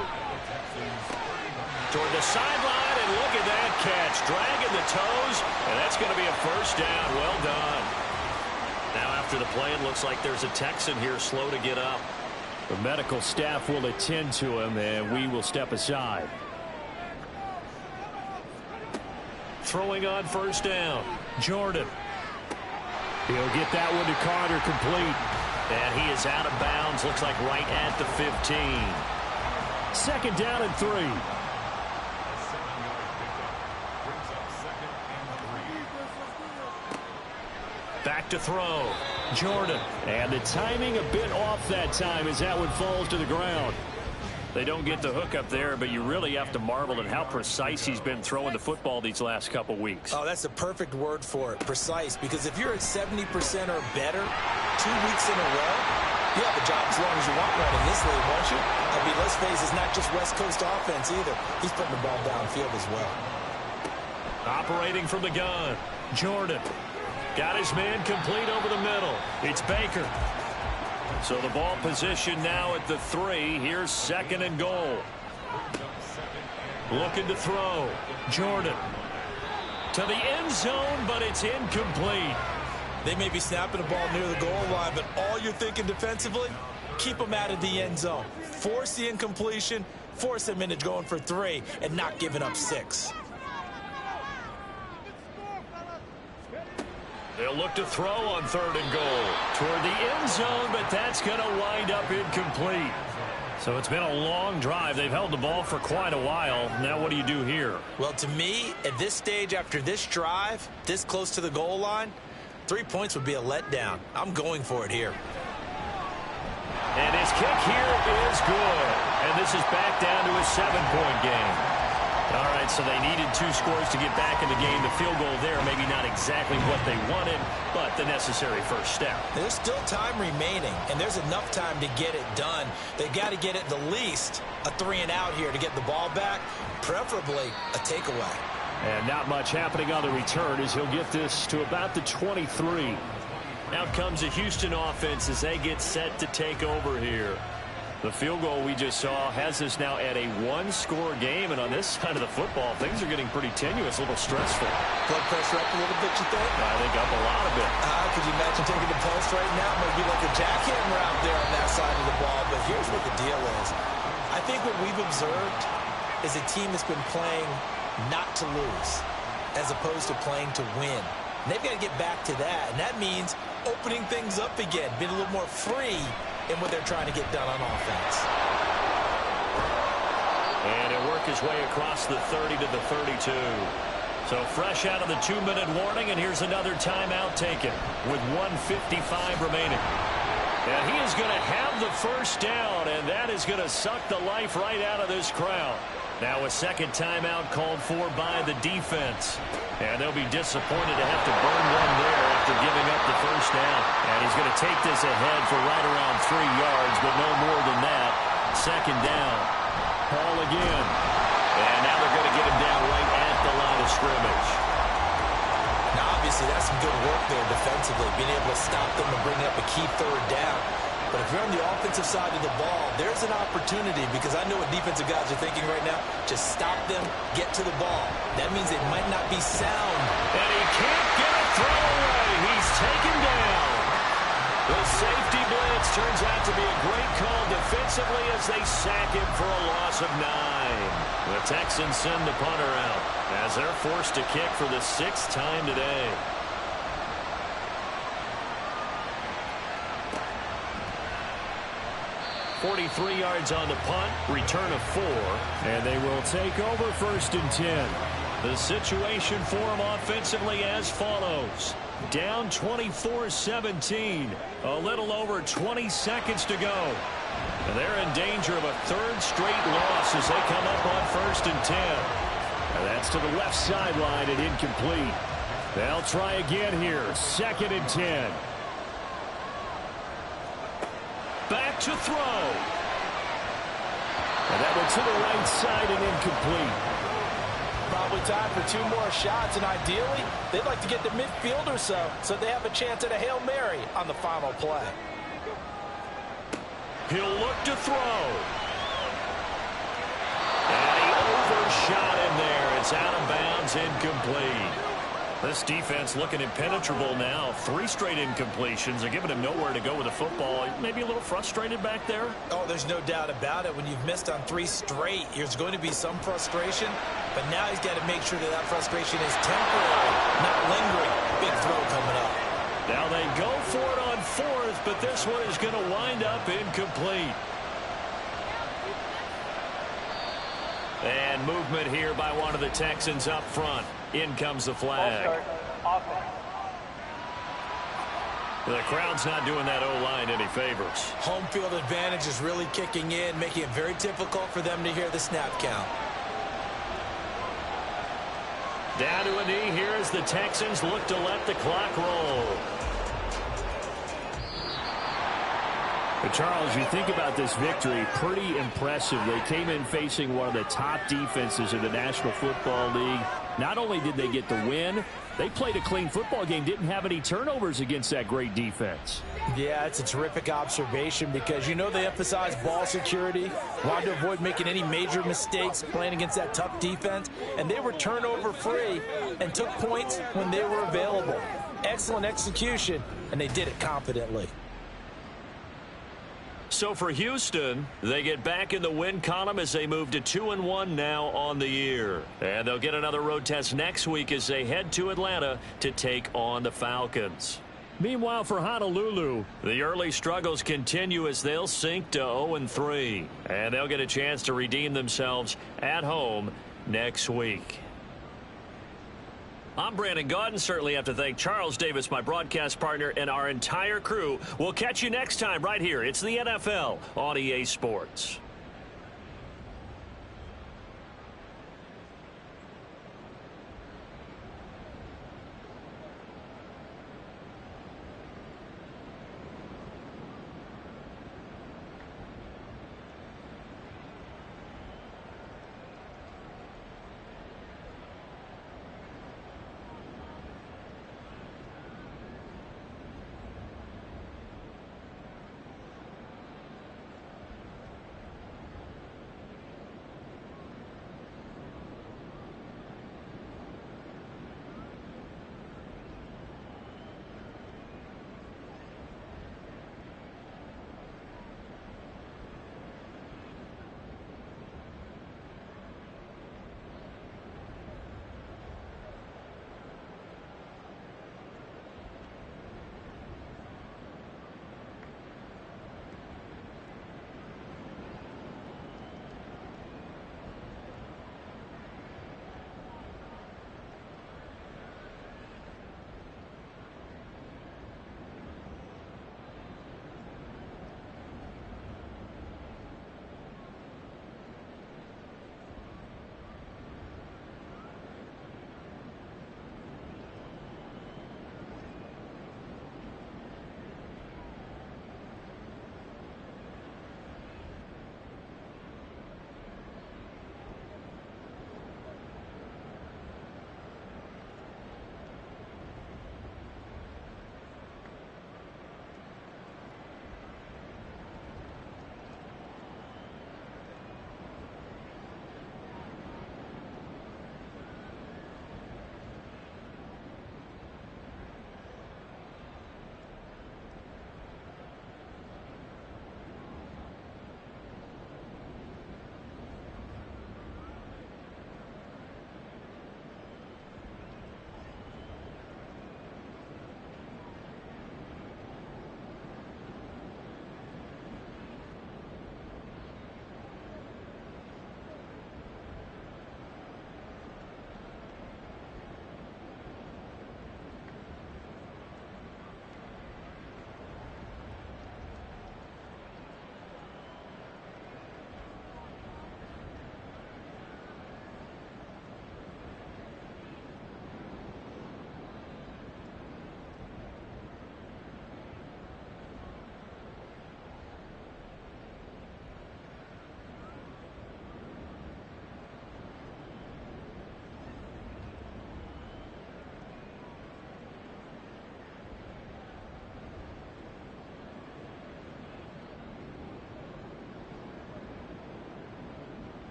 Toward the sideline, and look at that catch. Dragging the toes, and that's going to be a first down. Well done. Now after the play, it looks like there's a Texan here slow to get up. The medical staff will attend to him, and we will step aside. Throwing on first down. Jordan. He'll get that one to Carter, complete. And he is out of bounds, looks like right at the 15. 2nd down and 3. Back to throw. Jordan. And the timing a bit off that time as that one falls to the ground. They don't get the hook up there, but you really have to marvel at how precise he's been throwing the football these last couple weeks. Oh, that's the perfect word for it, precise, because if you're at 70% or better 2 weeks in a row, you have a job as long as you want one in this league, won't you? I mean, let's face it, it's not just West Coast offense either. He's putting the ball downfield as well. Operating from the gun. Jordan. Got his man complete over the middle. It's Baker. So the ball position now at the 3. Here's 2nd and goal. Looking to throw. Jordan. To the end zone, but it's incomplete. They may be snapping the ball near the goal line, but all you're thinking defensively, keep them out of the end zone. Force the incompletion, force them into going for 3, and not giving up 6. They'll look to throw on 3rd and goal. Toward the end zone, but that's going to wind up incomplete. So it's been a long drive. They've held the ball for quite a while. Now what do you do here? Well, to me, at this stage, after this drive, this close to the goal line, 3 points would be a letdown. I'm going for it here. And his kick here is good. And this is back down to a 7-point game. All right, so they needed 2 scores to get back in the game. The field goal there, maybe not exactly what they wanted, but the necessary first step. There's still time remaining, and there's enough time to get it done. They've got to get at the least a 3-and-out here to get the ball back, preferably a takeaway. And not much happening on the return as he'll get this to about the 23. Out comes the Houston offense as they get set to take over here. The field goal we just saw has us now at a 1-score game, and on this side of the football, things are getting pretty tenuous, a little stressful. Blood pressure up a little bit, you think? I think up a lot of it. Could you imagine taking the pulse right now? Maybe like a jackhammer out there on that side of the ball, but here's what the deal is. I think what we've observed is a team that's been playing not to lose as opposed to playing to win. And they've got to get back to that, and that means opening things up again, being a little more free in what they're trying to get done on offense. And he'll work his way across the 30 to the 32. So fresh out of the 2-minute warning, and here's another timeout taken with 1:55 remaining. And he is going to have the first down, and that is going to suck the life right out of this crowd. Now a second timeout called for by the defense. And they'll be disappointed to have to burn one there after giving up the first down. And he's going to take this ahead for right around 3 yards, but no more than that. Second down. Paul again. And now they're going to get him down right at the line of scrimmage. Now, obviously, that's some good work there defensively, being able to stop them and bring up a key third down. But if you're on the offensive side of the ball, there's an opportunity, because I know what defensive guys are thinking right now. Just stop them, get to the ball. That means they might not be sound. And he can't get a throw away. He's taken down. The safety blitz turns out to be a great call defensively as they sack him for a loss of 9. The Texans send the punter out as they're forced to kick for the 6th time today. .43 yards on the punt, return of 4, and they will take over 1st and 10. The situation for them offensively as follows. Down 24-17, a little over 20 seconds to go. And they're in danger of a 3rd straight loss as they come up on 1st and 10. And that's to the left sideline and incomplete. They'll try again here, 2nd and 10. Back to throw. And that one to the right side and incomplete. Probably time for 2 more shots, and ideally, they'd like to get to midfield or so they have a chance at a Hail Mary on the final play. He'll look to throw. And he overshot him there. It's out of bounds, incomplete. This defense looking impenetrable now. 3 straight incompletions. They're giving him nowhere to go with the football. Maybe a little frustrated back there. Oh, there's no doubt about it. When you've missed on 3 straight, there's going to be some frustration. But now he's got to make sure that frustration is temporary, not lingering. Big throw coming up. Now they go for it on 4th, but this one is going to wind up incomplete. And movement here by one of the Texans up front. In comes the flag. The crowd's not doing that O-line any favors. Home field advantage is really kicking in, making it very difficult for them to hear the snap count. Down to a knee here as the Texans look to let the clock roll. But Charles, you think about this victory, pretty impressive. They came in facing one of the top defenses in the National Football League. Not only did they get the win, they played a clean football game, didn't have any turnovers against that great defense. Yeah, it's a terrific observation because, you know, they emphasize ball security, wanted to avoid making any major mistakes playing against that tough defense, and they were turnover-free and took points when they were available. Excellent execution, and they did it confidently. So for Houston, they get back in the win column as they move to 2-1 now on the year. And they'll get another road test next week as they head to Atlanta to take on the Falcons. Meanwhile, for Honolulu, the early struggles continue as they'll sink to 0-3. And they'll get a chance to redeem themselves at home next week. I'm Brandon Gaudin. Certainly have to thank Charles Davis, my broadcast partner, and our entire crew. We'll catch you next time right here. It's the NFL on EA Sports.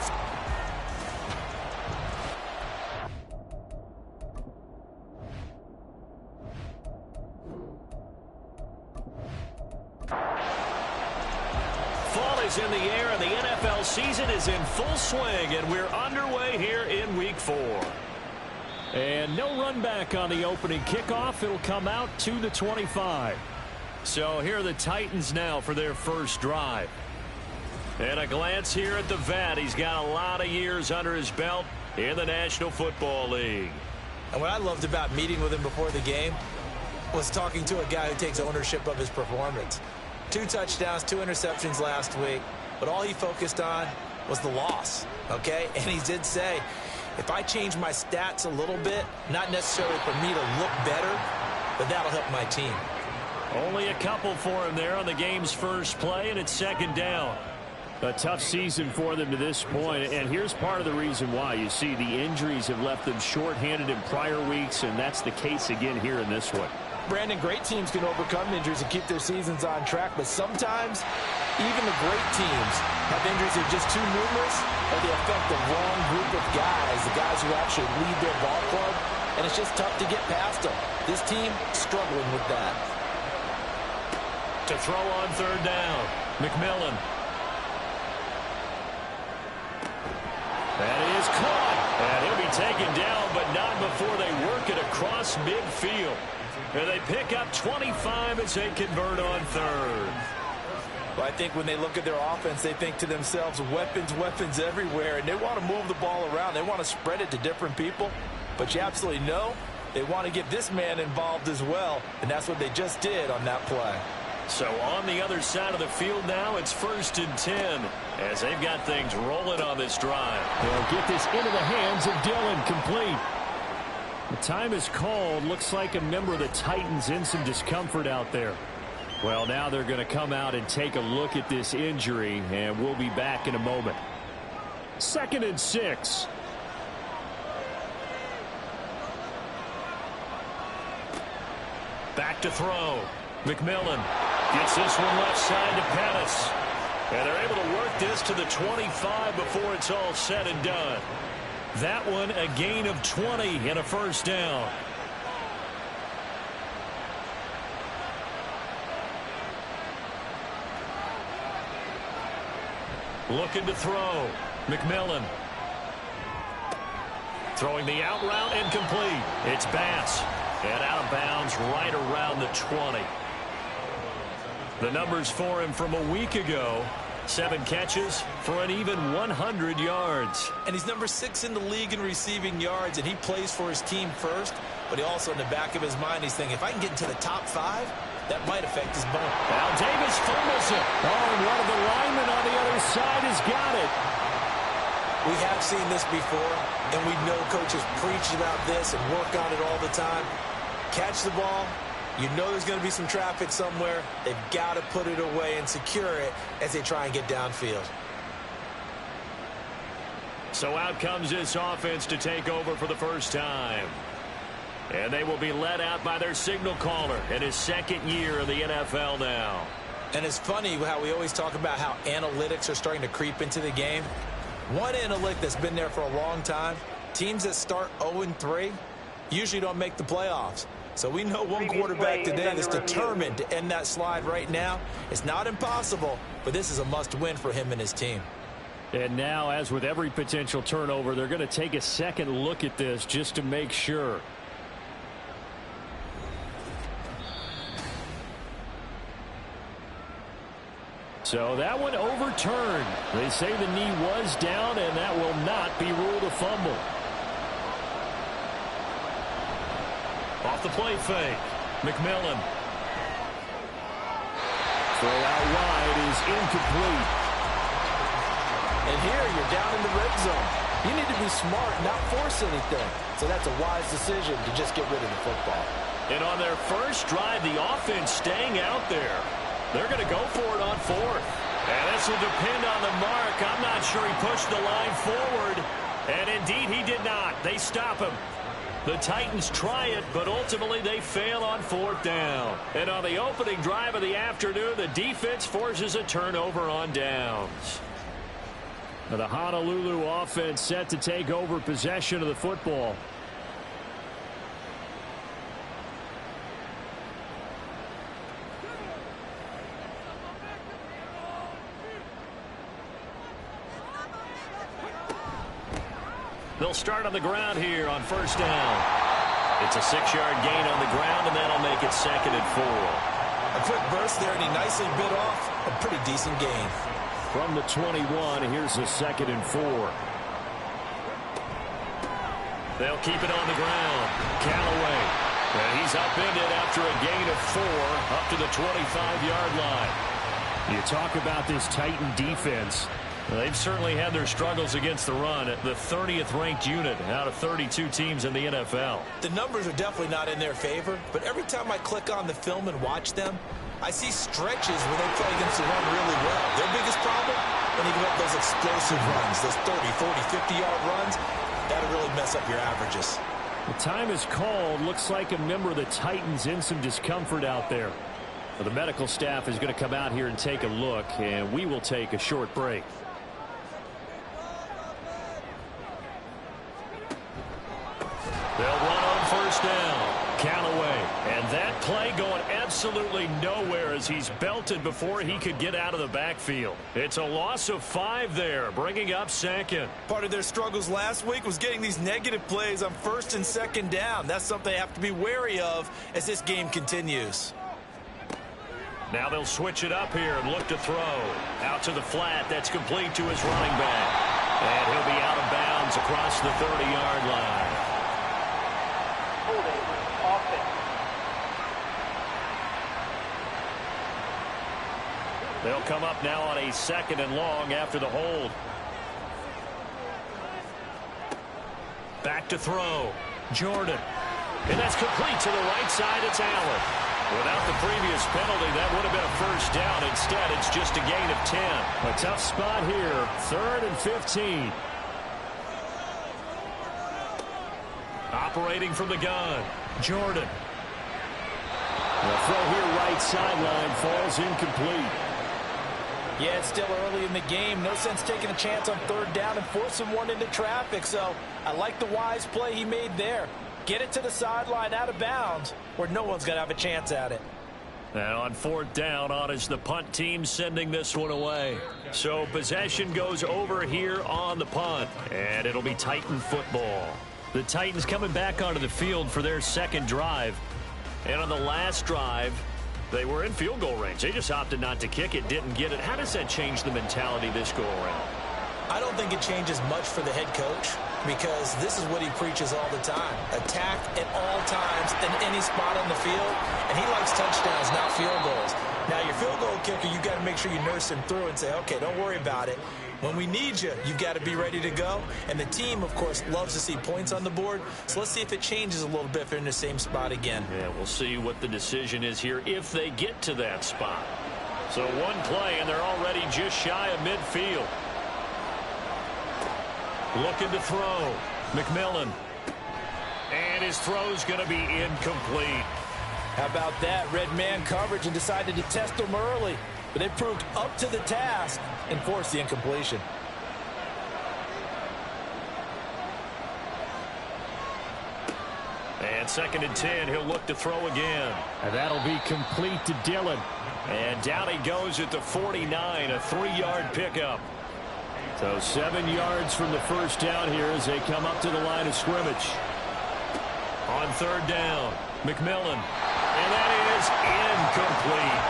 points. Fall is in the air, and the NFL season is in full swing, and we're underway here in Week 4. And no run back on the opening kickoff. It'll come out to the 25. So here are the Titans now for their first drive. And a glance here at the vet. He's got a lot of years under his belt in the National Football League. And what I loved about meeting with him before the game was talking to a guy who takes ownership of his performance. 2 touchdowns, 2 interceptions last week, but all he focused on was the loss, okay? And he did say, if I change my stats a little bit, not necessarily for me to look better, but that'll help my team. Only a couple for him there on the game's first play, and it's second down. A tough season for them to this point, and here's part of the reason why. You see the injuries have left them shorthanded in prior weeks, and that's the case again here in this one. Brandon, great teams can overcome injuries and keep their seasons on track, but sometimes even the great teams have injuries that are just too numerous, or they affect the wrong group of guys, the guys who actually lead their ball club, and it's just tough to get past them. This team struggling with that. To throw on third down, McMillan. That is caught, and he'll be taken down, but not before they work it across midfield. And they pick up 25 as they convert on third. Well, I think when they look at their offense, they think to themselves, weapons, weapons everywhere, and they want to move the ball around. They want to spread it to different people, but you absolutely know they want to get this man involved as well, and that's what they just did on that play. So on the other side of the field now, it's 1st and 10 as they've got things rolling on this drive. They'll get this into the hands of Dillon, complete. The time is called. Looks like a member of the Titans in some discomfort out there. Well, now they're going to come out and take a look at this injury, and we'll be back in a moment. 2nd and 6. Back to throw. McMillan gets this one left side to Pettis. And they're able to work this to the 25 before it's all said and done. That one a gain of 20 and a first down. Looking to throw. McMillan. Throwing the out route incomplete. It's Bass. And out of bounds right around the 20. The numbers for him from a week ago. 7 catches for an even 100 yards. And he's number 6 in the league in receiving yards, and he plays for his team first. But he also, in the back of his mind, he's thinking, if I can get into the top 5, that might affect his bone. Now Davis fumbles it. Oh, and one of the linemen on the other side has got it. We have seen this before, and we know coaches preach about this and work on it all the time. Catch the ball. You know there's going to be some traffic somewhere. They've got to put it away and secure it as they try and get downfield. So out comes this offense to take over for the first time. And they will be led out by their signal caller in his 2nd year in the NFL now. And it's funny how we always talk about how analytics are starting to creep into the game. One analytic that's been there for a long time, teams that start 0-3 usually don't make the playoffs. So we know one quarterback today that's determined to end that slide right now. It's not impossible, but this is a must-win for him and his team. And now, as with every potential turnover, they're going to take a second look at this just to make sure. So that one overturned. They say the knee was down, and that will not be ruled a fumble. Off the play fake. McMillan. Throw out wide is incomplete. And here you're down in the red zone. You need to be smart, not force anything. So that's a wise decision to just get rid of the football. And on their first drive, the offense staying out there. They're going to go for it on 4th. And this will depend on the mark. I'm not sure he pushed the line forward. And indeed, he did not. They stop him. The Titans try it, but ultimately they fail on 4th down. And on the opening drive of the afternoon, the defense forces a turnover on downs. The Honolulu offense set to take over possession of the football. They'll start on the ground here on first down. It's a 6-yard gain on the ground, and that'll make it 2nd and 4. A quick burst there, and he nicely bit off a pretty decent gain. From the 21, here's a 2nd and 4. They'll keep it on the ground. Callaway. And he's upended after a gain of 4 up to the 25-yard line. You talk about this Titan defense. They've certainly had their struggles against the run at the 30th ranked unit out of 32 teams in the NFL. The numbers are definitely not in their favor, but every time I click on the film and watch them, I see stretches where they play against the run really well. Their biggest problem, when you get those explosive runs, those 30, 40, 50-yard runs, that'll really mess up your averages. The time is called. Looks like a member of the Titans in some discomfort out there. Well, the medical staff is going to come out here and take a look, and we will take a short break. They'll run on first down. Callaway. And that play going absolutely nowhere as he's belted before he could get out of the backfield. It's a loss of 5 there, bringing up 2nd. Part of their struggles last week was getting these negative plays on 1st and 2nd down. That's something they have to be wary of as this game continues. Now they'll switch it up here and look to throw. Out to the flat. That's complete to his running back. And he'll be out of bounds across the 30-yard line. They'll come up now on a 2nd and long after the hold. Back to throw. Jordan. And that's complete to the right side. It's Allen. Without the previous penalty, that would have been a first down. Instead, it's just a gain of 10. A tough spot here. 3rd and 15. Operating from the gun. Jordan. The throw here right sideline falls incomplete. Yeah, it's still early in the game. No sense taking a chance on 3rd down and forcing one into traffic. So I like the wise play he made there. Get it to the sideline out of bounds where no one's going to have a chance at it. And on 4th down, on is the punt team sending this one away. So possession goes over here on the punt. And it'll be Titan football. The Titans coming back onto the field for their 2nd drive. And on the last drive, they were in field goal range. They just opted not to kick it, didn't get it. How does that change the mentality this go around? I don't think it changes much for the head coach because this is what he preaches all the time. Attack at all times in any spot on the field, and he likes touchdowns, not field goals. Now, your field goal kicker, you've got to make sure you nurse him through and say, okay, don't worry about it. When we need you, you've got to be ready to go. And the team, of course, loves to see points on the board. So let's see if it changes a little bit if they're in the same spot again. Yeah, we'll see what the decision is here if they get to that spot. So one play, and they're already just shy of midfield. Looking to throw. McMillan. And his throw's going to be incomplete. How about that? Red man coverage and decided to test them early. But they proved up to the task and forced the incompletion. And 2nd and 10, he'll look to throw again. And that'll be complete to Dillon. And down he goes at the 49, a 3-yard pickup. So 7 yards from the first down here as they come up to the line of scrimmage. On 3rd down, McMillan. And that is incomplete.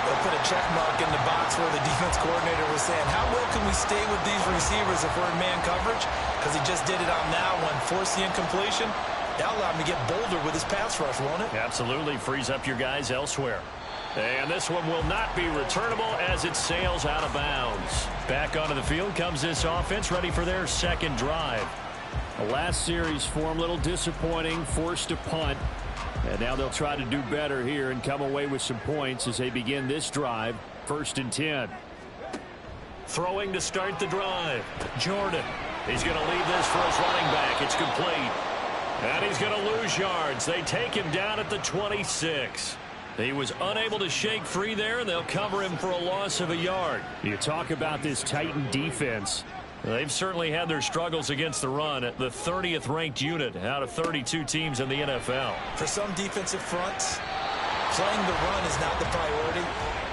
They'll put a check mark in the box where the defense coordinator was saying, how well can we stay with these receivers if we're in man coverage? Because he just did it on that one, forced the incompletion. That'll allow him to get bolder with his pass rush, won't it? Absolutely, frees up your guys elsewhere. And this one will not be returnable as it sails out of bounds. Back onto the field comes this offense, ready for their 2nd drive. The last series for them, a little disappointing, forced to punt. And now they'll try to do better here and come away with some points as they begin this drive. 1st and 10. Throwing to start the drive. Jordan. He's going to leave this for his running back. It's complete. And he's going to lose yards. They take him down at the 26. He was unable to shake free there, and they'll cover him for a loss of a yard. You talk about this Titan defense. They've certainly had their struggles against the run, at the 30th ranked unit out of 32 teams in the NFL. For some defensive fronts, playing the run is not the priority.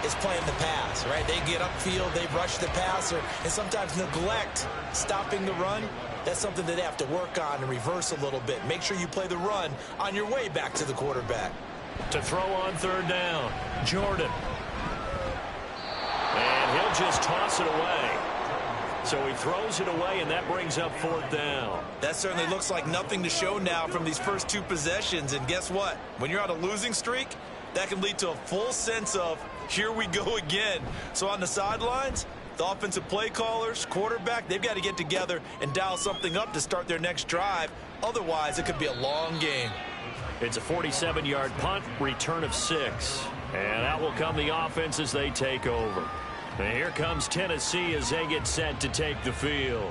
It's playing the pass, right? They get upfield, they rush the passer, and sometimes neglect stopping the run. That's something that they have to work on and reverse a little bit. Make sure you play the run on your way back to the quarterback. To throw on third down, Jordan. And he'll just toss it away. So he throws it away, and that brings up fourth down. That certainly looks like nothing to show now from these first two possessions. And guess what? When you're on a losing streak, that can lead to a full sense of, here we go again. So on the sidelines, the offensive play callers, quarterback, they've got to get together and dial something up to start their next drive. Otherwise, it could be a long game. It's a 47-yard punt, return of 6. And out will come the offense as they take over. And here comes Tennessee as they get set to take the field.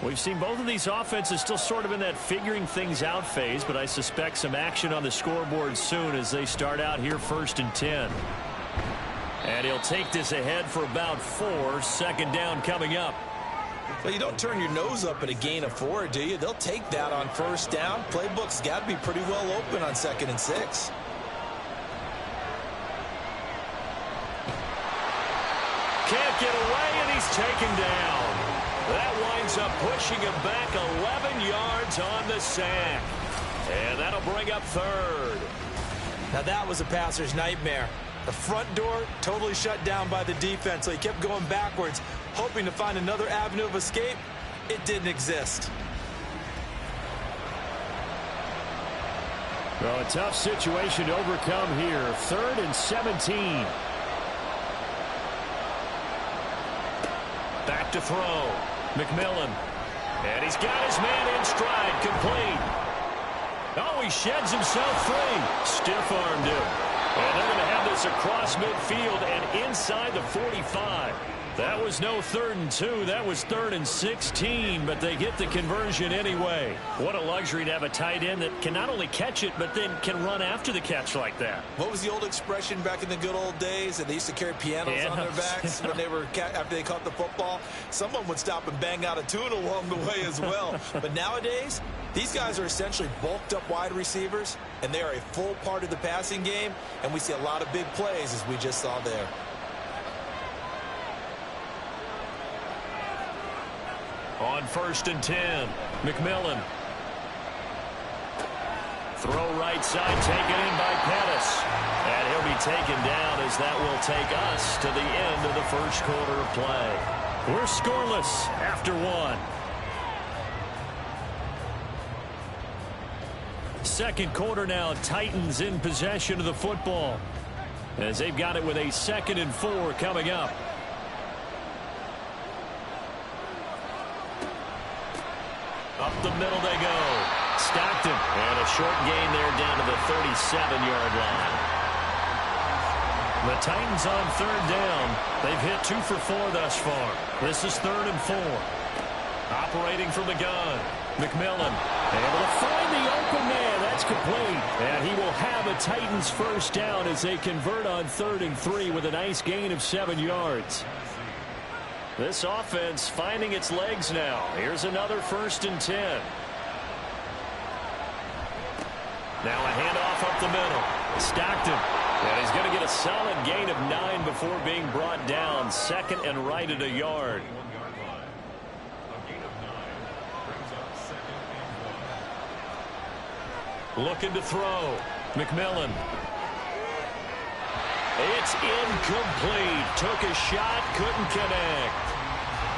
We've seen both of these offenses still sort of in that figuring things out phase, but I suspect some action on the scoreboard soon as they start out here 1st and 10. And he'll take this ahead for about 4. Second down coming up. Well, you don't turn your nose up at a gain of 4, do you? They'll take that on first down. Playbook's got to be pretty well open on 2nd and 6. Can't get away, and he's taken down. That winds up pushing him back 11 yards on the sack. And that'll bring up 3rd. Now that was a passer's nightmare. The front door totally shut down by the defense, so he kept going backwards, hoping to find another avenue of escape. It didn't exist. Well, a tough situation to overcome here. 3rd and 17. Back to throw. McMillan. And he's got his man in stride. Complete. Oh, he sheds himself free. Stiff-armed him. And they're going to have this across midfield and inside the 45. That was no 3rd and 2. That was 3rd and 16, but they get the conversion anyway. What a luxury to have a tight end that can not only catch it, but then can run after the catch like that. What was the old expression back in the good old days? That they used to carry pianos on their backs when they were after they caught the football. Someone would stop and bang out a tune along the way as well. But nowadays, these guys are essentially bulked up wide receivers, and they are a full part of the passing game, and we see a lot of big plays as we just saw there. On 1st and 10, McMillan. Throw right side, taken in by Pettis. And he'll be taken down as that will take us to the end of the first quarter of play. We're scoreless after 1. Second quarter now, Titans in possession of the football as they've got it with a 2nd and 4 coming up. Up the middle they go. Stockton. And a short gain there down to the 37-yard line. The Titans on 3rd down. They've hit 2 for 4 thus far. This is 3rd and 4. Operating from the gun. McMillan able to find the open man. That's complete. And he will have a Titans first down as they convert on 3rd and 3 with a nice gain of 7 yards. This offense finding its legs now. Here's another 1st and 10. Now a handoff up the middle. Stockton. And he's going to get a solid gain of 9 before being brought down. 2nd and right at a yard. Looking to throw. McMillan. It's incomplete. Took a shot, couldn't connect.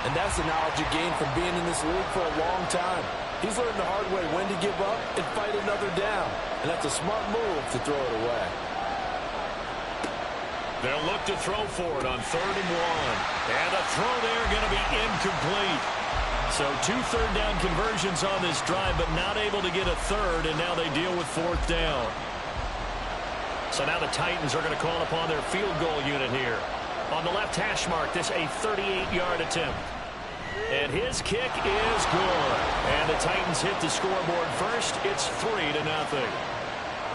And that's the knowledge you gain from being in this league for a long time. He's learned the hard way when to give up and fight another down. And that's a smart move to throw it away. They'll look to throw for it on 3rd and 1. And the throw there going to be incomplete. So 2 third down conversions on this drive, but not able to get a 3rd, and now they deal with 4th down. So now the Titans are going to call upon their field goal unit here. On the left hash mark, this a 38-yard attempt. And his kick is good. And the Titans hit the scoreboard first. It's 3-0.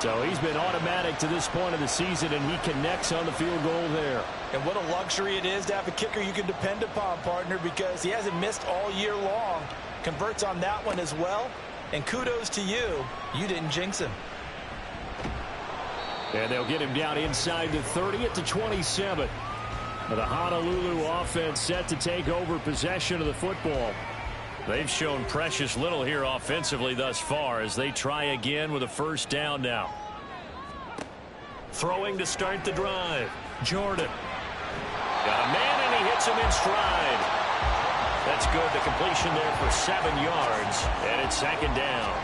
So he's been automatic to this point of the season, and he connects on the field goal there. And what a luxury it is to have a kicker you can depend upon, partner, because he hasn't missed all year long. Converts on that one as well. And kudos to you. You didn't jinx him. And they'll get him down inside the 30 at the 27. The Honolulu offense set to take over possession of the football. They've shown precious little here offensively thus far as they try again with a first down now. Throwing to start the drive. Jordan. Got a man, and he hits him in stride. That's good. The completion there for 7 yards, and it's second down.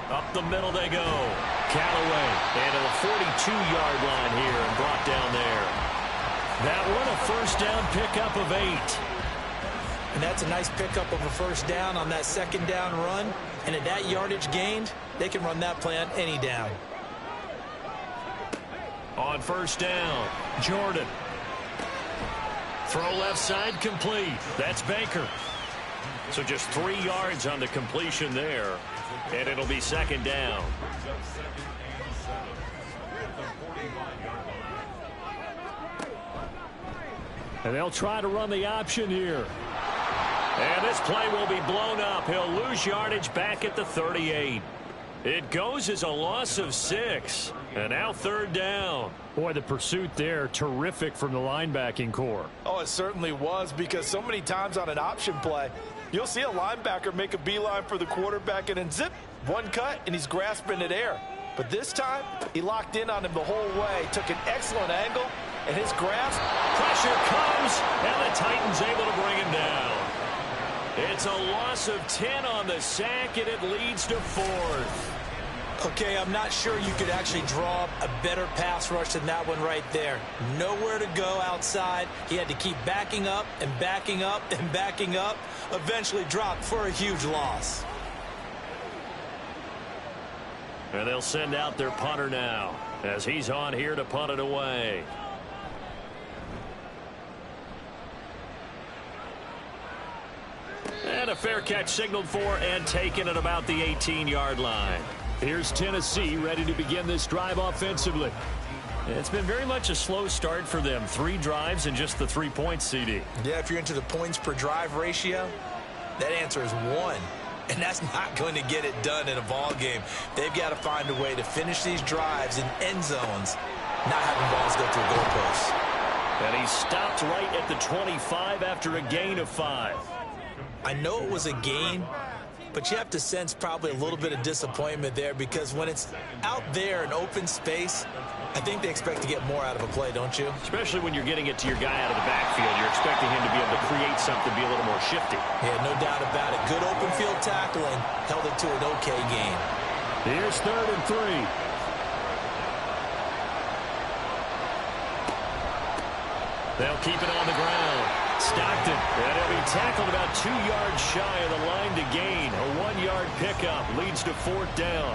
Up the middle they go. Callaway into the 42-yard line here and brought down there. That one a first down pickup of 8. And that's a nice pickup of a first down on that second down run. And at that yardage gained, they can run that play on any down. On first down, Jordan. Throw left side complete. That's Baker. So just 3 yards on the completion there. And it'll be second down. And they'll try to run the option here. And this play will be blown up. He'll lose yardage back at the 38. It goes as a loss of 6. And now third down. Boy, the pursuit there, terrific from the linebacking core. Oh, it certainly was, because so many times on an option play, you'll see a linebacker make a beeline for the quarterback and then zip, one cut, and he's grasping at air. But this time, he locked in on him the whole way, took an excellent angle, and his grasp. Pressure comes, and the Titans able to bring him down. It's a loss of 10 on the sack, and it leads to 4th. Okay, I'm not sure you could actually draw up a better pass rush than that one right there. Nowhere to go outside. He had to keep backing up and backing up and backing up. Eventually dropped for a huge loss. And they'll send out their punter now as he's on here to punt it away. And a fair catch signaled for and taken at about the 18-yard line. Here's Tennessee ready to begin this drive offensively. It's been very much a slow start for them. 3 drives and just the 3 points, CD. Yeah, if you're into the points per drive ratio, that answer is 1. And that's not going to get it done in a ball game. They've got to find a way to finish these drives in end zones, not having balls go through goalposts. And he stopped right at the 25 after a gain of 5. I know it was a gain, but you have to sense probably a little bit of disappointment there, because when it's out there in open space, I think they expect to get more out of a play, don't you? Especially when you're getting it to your guy out of the backfield. You're expecting him to be able to create something, be a little more shifty. Yeah, no doubt about it. Good open field tackling, held it to an okay gain. Here's 3rd and 3. They'll keep it on the ground. Stockton, and he'll be tackled about 2 yards shy of the line to gain. A 1-yard pickup leads to 4th down.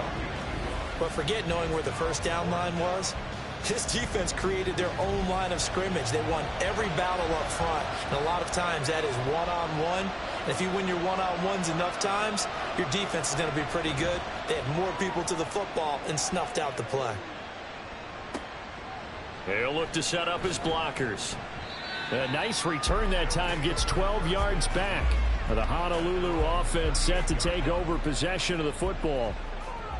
But forget knowing where the first down line was. This defense created their own line of scrimmage. They won every battle up front, and a lot of times that is one-on-one. And if you win your one-on-ones enough times, your defense is going to be pretty good. They had more people to the football and snuffed out the play. They'll look to set up his blockers. A nice return that time, gets 12 yards back. The Honolulu offense set to take over possession of the football.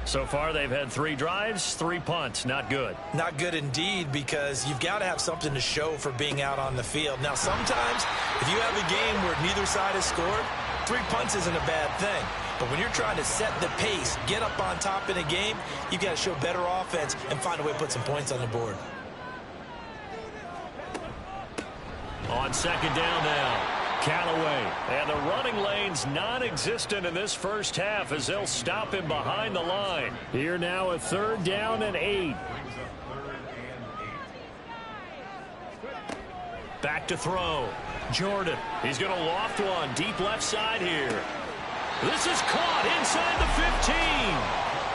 So far, they've had 3 drives, 3 punts. Not good. Not good indeed, because you've got to have something to show for being out on the field. Now, sometimes, if you have a game where neither side has scored, 3 punts isn't a bad thing. But when you're trying to set the pace, get up on top in a game, you've got to show better offense and find a way to put some points on the board. On second down now. Callaway, and the running lane's non-existent in this first half as they'll stop him behind the line. Here now a 3rd down and 8. Back to throw. Jordan, he's going to loft one deep left side here. This is caught inside the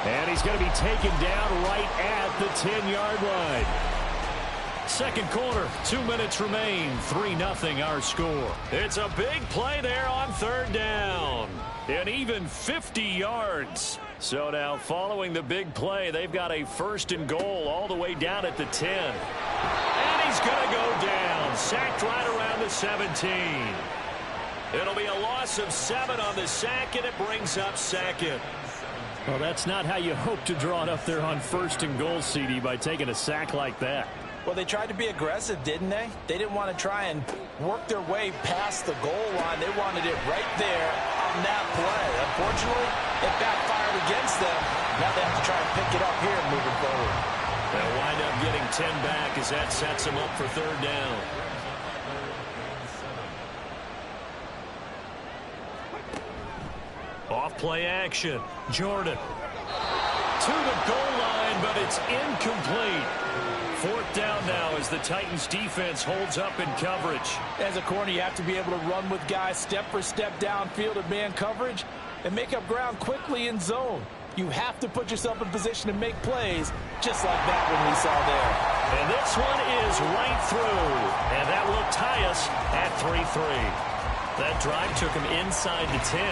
15. And he's going to be taken down right at the 10-yard line. Second quarter, 2 minutes remain, 3-0 our score. It's a big play there on third down. And even 50 yards. So now following the big play, they've got a first and goal all the way down at the 10. And he's going to go down. Sacked right around the 17. It'll be a loss of 7 on the sack, and it brings up second. Well, that's not how you hope to draw it up there on first and goal, CD, by taking a sack like that. Well, they tried to be aggressive, didn't they? They didn't want to try and work their way past the goal line. They wanted it right there on that play. Unfortunately, it backfired against them. Now they have to try and pick it up here moving forward. They'll wind up getting 10 back as that sets them up for third down. Off play action. Jordan. To the goal line, but it's incomplete. Fourth down now as the Titans defense holds up in coverage. As a corner, you have to be able to run with guys step for step downfield of man coverage and make up ground quickly in zone. You have to put yourself in position to make plays just like that one we saw there. And this one is right through. And that will tie us at 3-3. That drive took him inside the 10.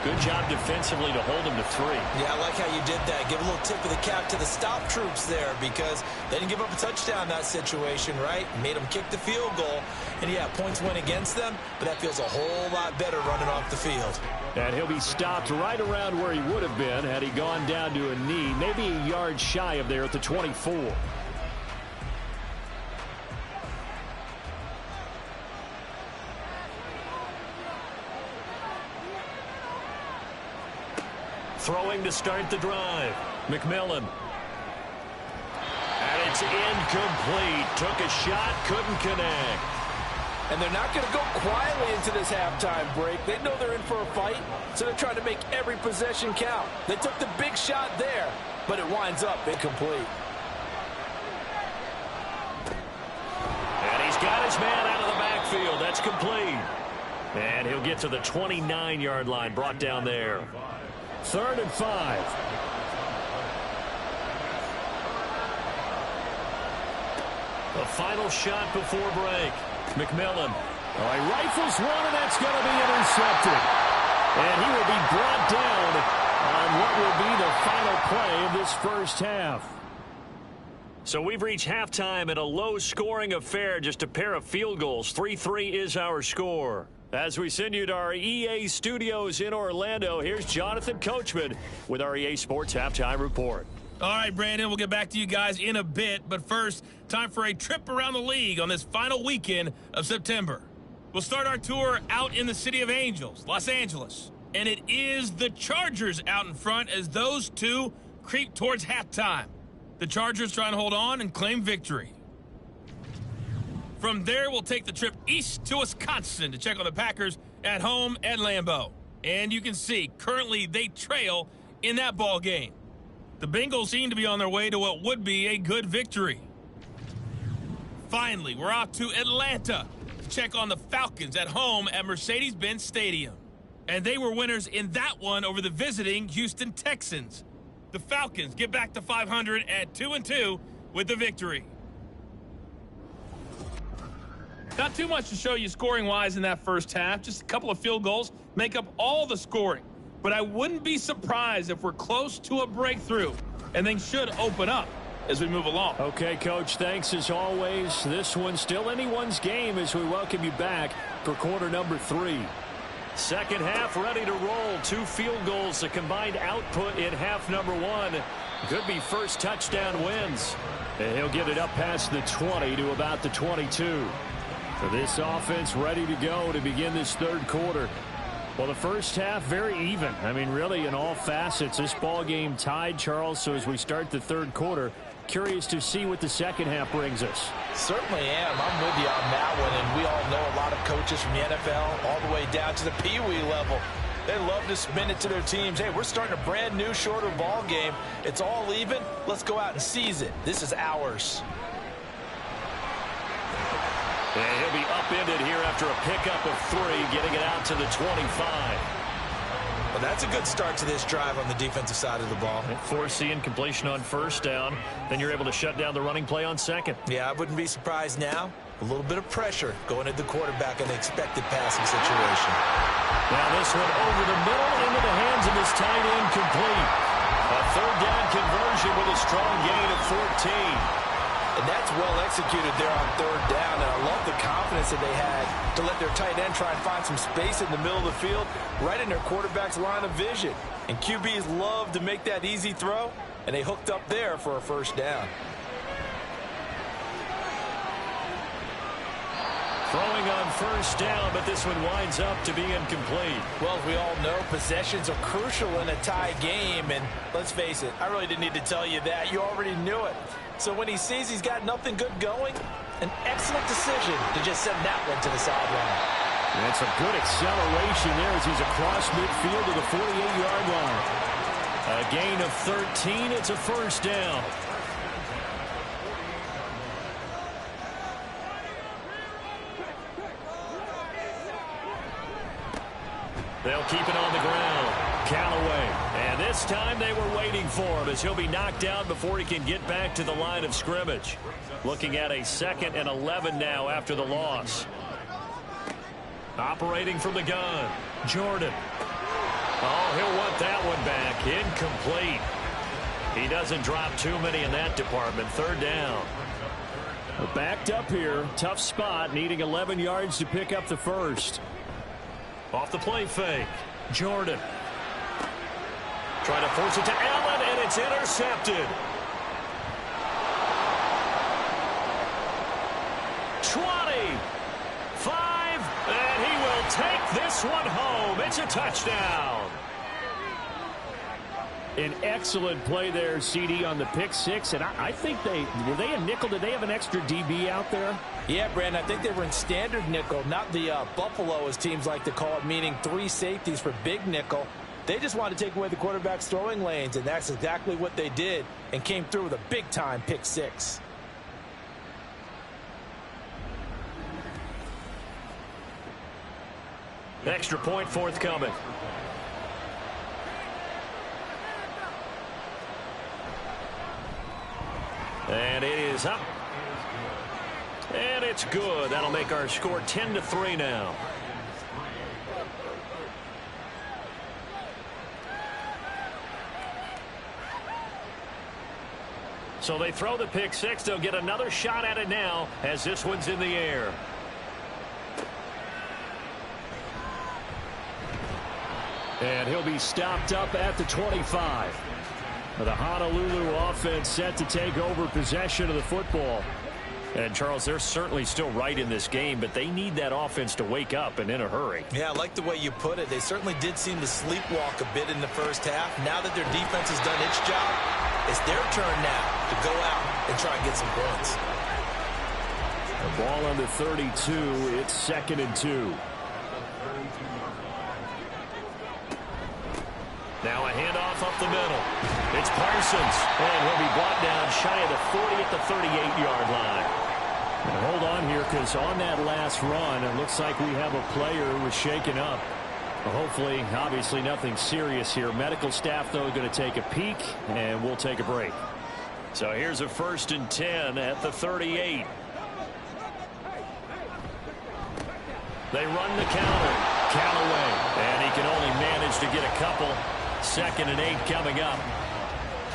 Good job defensively to hold him to 3. Yeah, I like how you did that. Give a little tip of the cap to the stop troops there because they didn't give up a touchdown in that situation, right? Made them kick the field goal. And, yeah, points went against them, but that feels a whole lot better running off the field. And he'll be stopped right around where he would have been had he gone down to a knee, maybe a yard shy of there at the 24. Throwing to start the drive. McMillan. And it's incomplete. Took a shot, couldn't connect. And they're not going to go quietly into this halftime break. They know they're in for a fight, so they're trying to make every possession count. They took the big shot there, but it winds up incomplete. And he's got his man out of the backfield. That's complete. And he'll get to the 29-yard line, brought down there. 3rd and 5. A final shot before break. McMillan. Oh, he rifles one, and that's going to be intercepted. And he will be brought down on what will be the final play of this first half. So we've reached halftime in a low-scoring affair, just a pair of field goals. 3-3 is our score. As we send you to our EA studios in Orlando, here's Jonathan Coachman with our EA Sports Halftime Report. All right, Brandon, we'll get back to you guys in a bit. But first, time for a trip around the league on this final weekend of September. We'll start our tour out in the City of Angels, Los Angeles. And it is the Chargers out in front as those two creep towards halftime. The Chargers trying to hold on and claim victory. From there, we'll take the trip east to Wisconsin to check on the Packers at home at Lambeau. And you can see, currently they trail in that ball game. The Bengals seem to be on their way to what would be a good victory. Finally, we're off to Atlanta to check on the Falcons at home at Mercedes-Benz Stadium. And they were winners in that one over the visiting Houston Texans. The Falcons get back to 500 at 2-2 with the victory. Not too much to show you scoring-wise in that first half. Just a couple of field goals make up all the scoring. But I wouldn't be surprised if we're close to a breakthrough, and things should open up as we move along. Okay, Coach, thanks as always. This one's still anyone's game as we welcome you back for quarter number 3. Second half ready to roll. 2 field goals, the combined output in half number 1. Could be first touchdown wins. And he'll get it up past the 20 to about the 22. So this offense ready to go to begin this third quarter. Well, the first half very even. I mean, really in all facets. This ball game tied, Charles. So as we start the third quarter, curious to see what the second half brings us. Certainly am. I'm with you on that one. And we all know a lot of coaches from the NFL all the way down to the Pee-wee level. They love to spin it to their teams. Hey, we're starting a brand new, shorter ball game. It's all even. Let's go out and seize it. This is ours. And he'll be upended here after a pickup of 3, getting it out to the 25. Well, that's a good start to this drive on the defensive side of the ball. Force the incompletion on first down. Then you're able to shut down the running play on second. Yeah, I wouldn't be surprised now. A little bit of pressure going at the quarterback in the expected passing situation. Now this one over the middle into the hands of his tight end, complete. A third down conversion with a strong gain of 14. And that's well executed there on third down. And I love the confidence that they had to let their tight end try and find some space in the middle of the field, right in their quarterback's line of vision. And QBs love to make that easy throw, and they hooked up there for a first down. Throwing on first down, but this one winds up to be incomplete. Well, as we all know, possessions are crucial in a tie game. And let's face it, I really didn't need to tell you that. You already knew it. So when he sees he's got nothing good going, an excellent decision to just send that one to the sideline. And some good acceleration there as he's across midfield to the 48-yard line. A gain of 13. It's a first down. They'll keep it on the ground. Callaway. And this time they were waiting for him as he'll be knocked down before he can get back to the line of scrimmage. Looking at a 2nd and 11 now after the loss. Operating from the gun. Jordan. Oh, he'll want that one back. Incomplete. He doesn't drop too many in that department. Third down. Backed up here. Tough spot. Needing 11 yards to pick up the first. Off the play fake. Jordan. Trying to force it to Allen, and it's intercepted. 25, and he will take this one home. It's a touchdown. An excellent play there, CD, on the pick six. And I think were they a nickel? Did they have an extra DB out there? Yeah, Brandon, I think they were in standard nickel, not the Buffalo, as teams like to call it, meaning 3 safeties for big nickel. They just wanted to take away the quarterback's throwing lanes, and that's exactly what they did and came through with a big-time pick six. Extra point forthcoming. And it is up. And it's good. That'll make our score 10-3 now. So they throw the pick six. They'll get another shot at it now as this one's in the air. And he'll be stopped up at the 25. The Honolulu offense set to take over possession of the football. And, Charles, they're certainly still right in this game, but they need that offense to wake up and in a hurry. Yeah, I like the way you put it. They certainly did seem to sleepwalk a bit in the first half. Now that their defense has done its job, it's their turn now to go out and try and get some points. The ball on the 32. It's 2nd and 2. Now a handoff up the middle. It's Parsons. And he'll be brought down shy of the 40 at the 38-yard line. And hold on here, because on that last run, it looks like we have a player who was shaken up. Hopefully, obviously nothing serious here. Medical staff, though, going to take a peek, and we'll take a break. So here's a 1st and 10 at the 38. They run the counter. Callaway. And he can only manage to get a couple. 2nd and 8 coming up.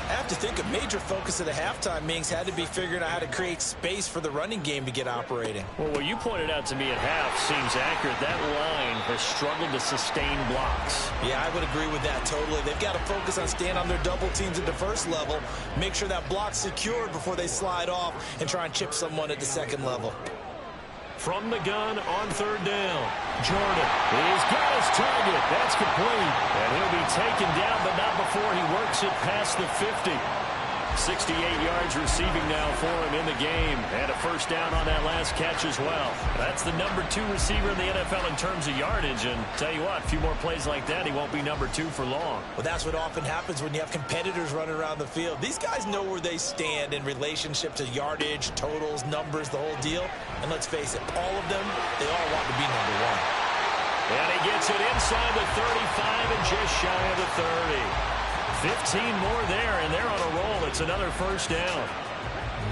I have to think a major focus of the halftime meetings had to be figuring out how to create space for the running game to get operating. Well, what you pointed out to me at half seems accurate. That line has struggled to sustain blocks. Yeah, I would agree with that totally. They've got to focus on staying on their double teams at the first level, make sure that block's secured before they slide off and try and chip someone at the second level. From the gun on 3rd down. Jordan. He's got his target. That's complete. And he'll be taken down, but not before he works it past the 50. 68 yards receiving now for him in the game. And a first down on that last catch as well. That's the number 2 receiver in the NFL in terms of yardage. And tell you what, a few more plays like that, he won't be number 2 for long. Well, that's what often happens when you have competitors running around the field. These guys know where they stand in relationship to yardage, totals, numbers, the whole deal. And let's face it, all of them, they all want to be number 1. And he gets it inside the 35 and just shy of the 30. 15 more there, and they're on a roll. It's another first down.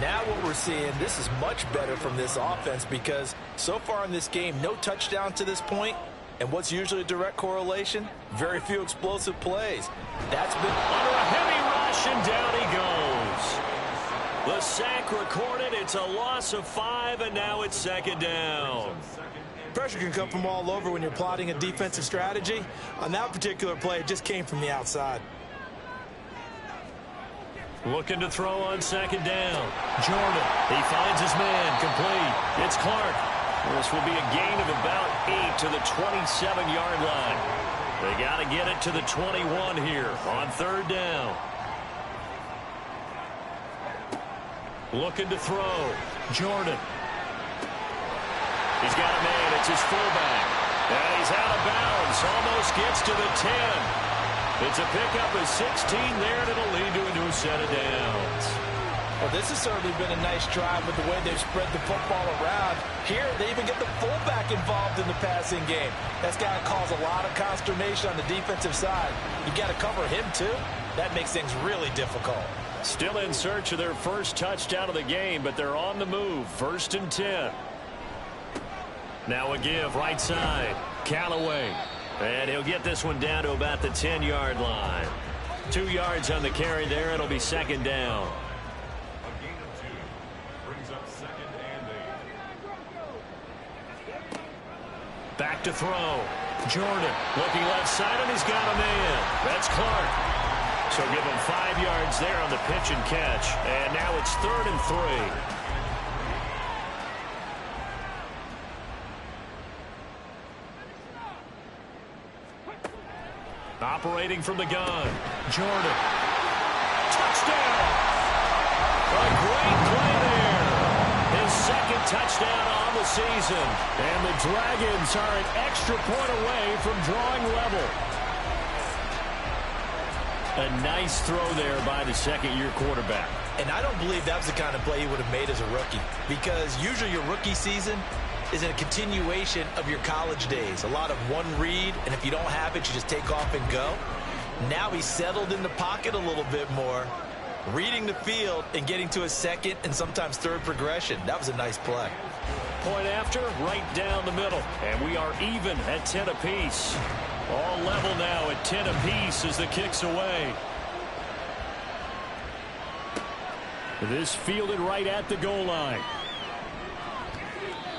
Now what we're seeing, this is much better from this offense because so far in this game, no touchdown to this point. And what's usually a direct correlation? Very few explosive plays. That's been under a heavy rush, and down he goes. The sack recorded. It's a loss of 5, and now it's second down. Pressure can come from all over when you're plotting a defensive strategy. On that particular play, it just came from the outside. Looking to throw on second down. Jordan, he finds his man, complete. It's Clark. This will be a gain of about 8 to the 27-yard line. They got to get it to the 21 here on third down. Looking to throw. Jordan. He's got a man. It's his fullback. And he's out of bounds. Almost gets to the 10. It's a pickup of 16 there, and it'll lead to a new set of downs. Well, this has certainly been a nice drive with the way they've spread the football around. Here, they even get the fullback involved in the passing game. That's got to cause a lot of consternation on the defensive side. You got to cover him, too. That makes things really difficult. Still in search of their first touchdown of the game, but they're on the move. 1st and 10. Now a give right side. Callaway. And he'll get this one down to about the 10-yard line. 2 yards on the carry there. It'll be second down. A gain of 2 brings up 2nd and 8. Back to throw. Jordan looking left side, and he's got a man. That's Clark. So give him 5 yards there on the pitch and catch. And now it's 3rd and 3. Operating from the gun. Jordan. Touchdown! A great play there. His 2nd touchdown on the season. And the Dragons are an extra point away from drawing level. A nice throw there by the second-year quarterback. And I don't believe that was the kind of play he would have made as a rookie, because usually your rookie season is a continuation of your college days. A lot of one read, and if you don't have it, you just take off and go. Now he's settled in the pocket a little bit more, reading the field and getting to his 2nd and sometimes 3rd progression. That was a nice play. Point after, right down the middle. And we are even at 10 apiece. All level now at 10 apiece as the kick's away. This fielded right at the goal line.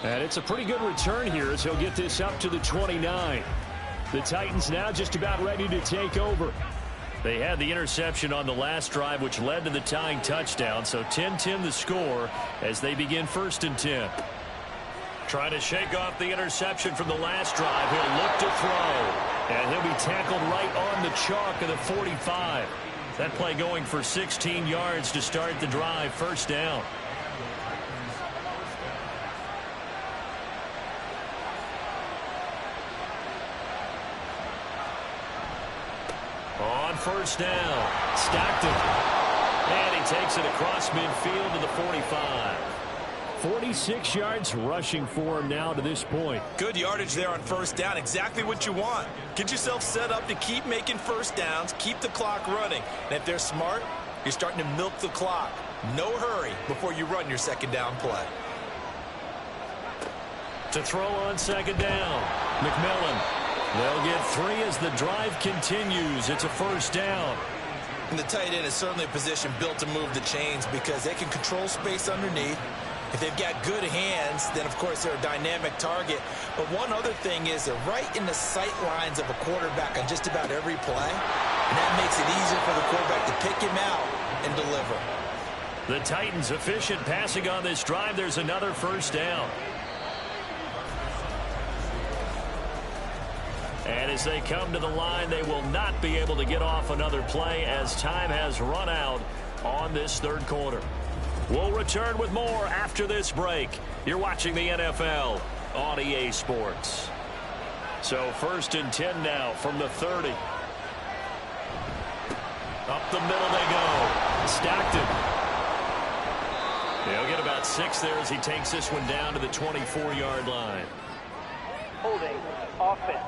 And it's a pretty good return here as he'll get this up to the 29. The Titans now just about ready to take over. They had the interception on the last drive, which led to the tying touchdown. So 10-10 the score as they begin 1st and 10. Trying to shake off the interception from the last drive. He'll look to throw. And he'll be tackled right on the chalk of the 45. That play going for 16 yards to start the drive. 1st down. On 1st down, Stockton. And he takes it across midfield to the 45. 46 yards rushing for him now to this point. Good yardage there on 1st down. Exactly what you want. Get yourself set up to keep making 1st downs, keep the clock running. And if they're smart, you're starting to milk the clock. No hurry before you run your 2nd down play. To throw on 2nd down, McMillan. They'll get 3 as the drive continues. It's a 1st down. And the tight end is certainly a position built to move the chains because they can control space underneath. If they've got good hands, then, of course, they're a dynamic target. But one other thing is they're right in the sight lines of a quarterback on just about every play. And that makes it easier for the quarterback to pick him out and deliver. The Titans efficient passing on this drive. There's another 1st down. And as they come to the line, they will not be able to get off another play as time has run out on this 3rd quarter. We'll return with more after this break. You're watching the NFL on EA Sports. So 1st and 10 now from the 30. Up the middle they go. Stockton. He'll get about 6 there as he takes this one down to the 24-yard line. holding offense.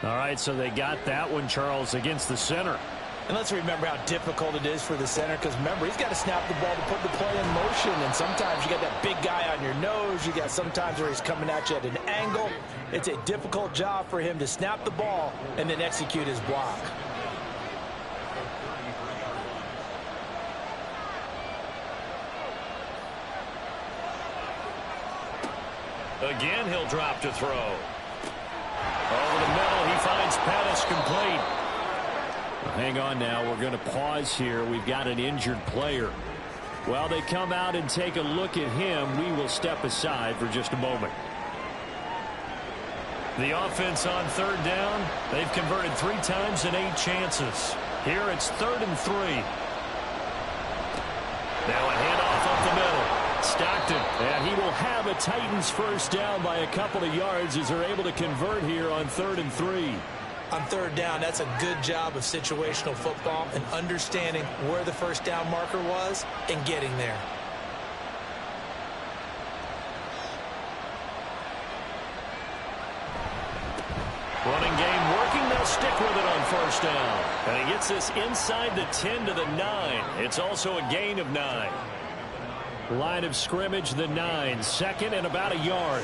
All right, so they got that one, Charles, against the center. And let's remember how difficult it is for the center, because remember, he's got to snap the ball to put the play in motion, and sometimes you got that big guy on your nose. You got sometimes where he's coming at you at an angle. It's a difficult job for him to snap the ball and then execute his block. Again, he'll drop to throw. Over the middle, he finds Pettis complete. Hang on now, we're going to pause here. We've got an injured player. While they come out and take a look at him, we will step aside for just a moment. The offense on third down, they've converted 3 times in 8 chances. Here it's 3rd and 3. Now a handoff up the middle. Stockton, and he will have a Titans first down by a couple of yards as they're able to convert here on 3rd and 3. On third down, that's a good job of situational football and understanding where the first down marker was and getting there. Running game working. They'll stick with it on first down. And he gets this inside the 10 to the 9. It's also a gain of 9. Line of scrimmage, the 9. 2nd and about a yard.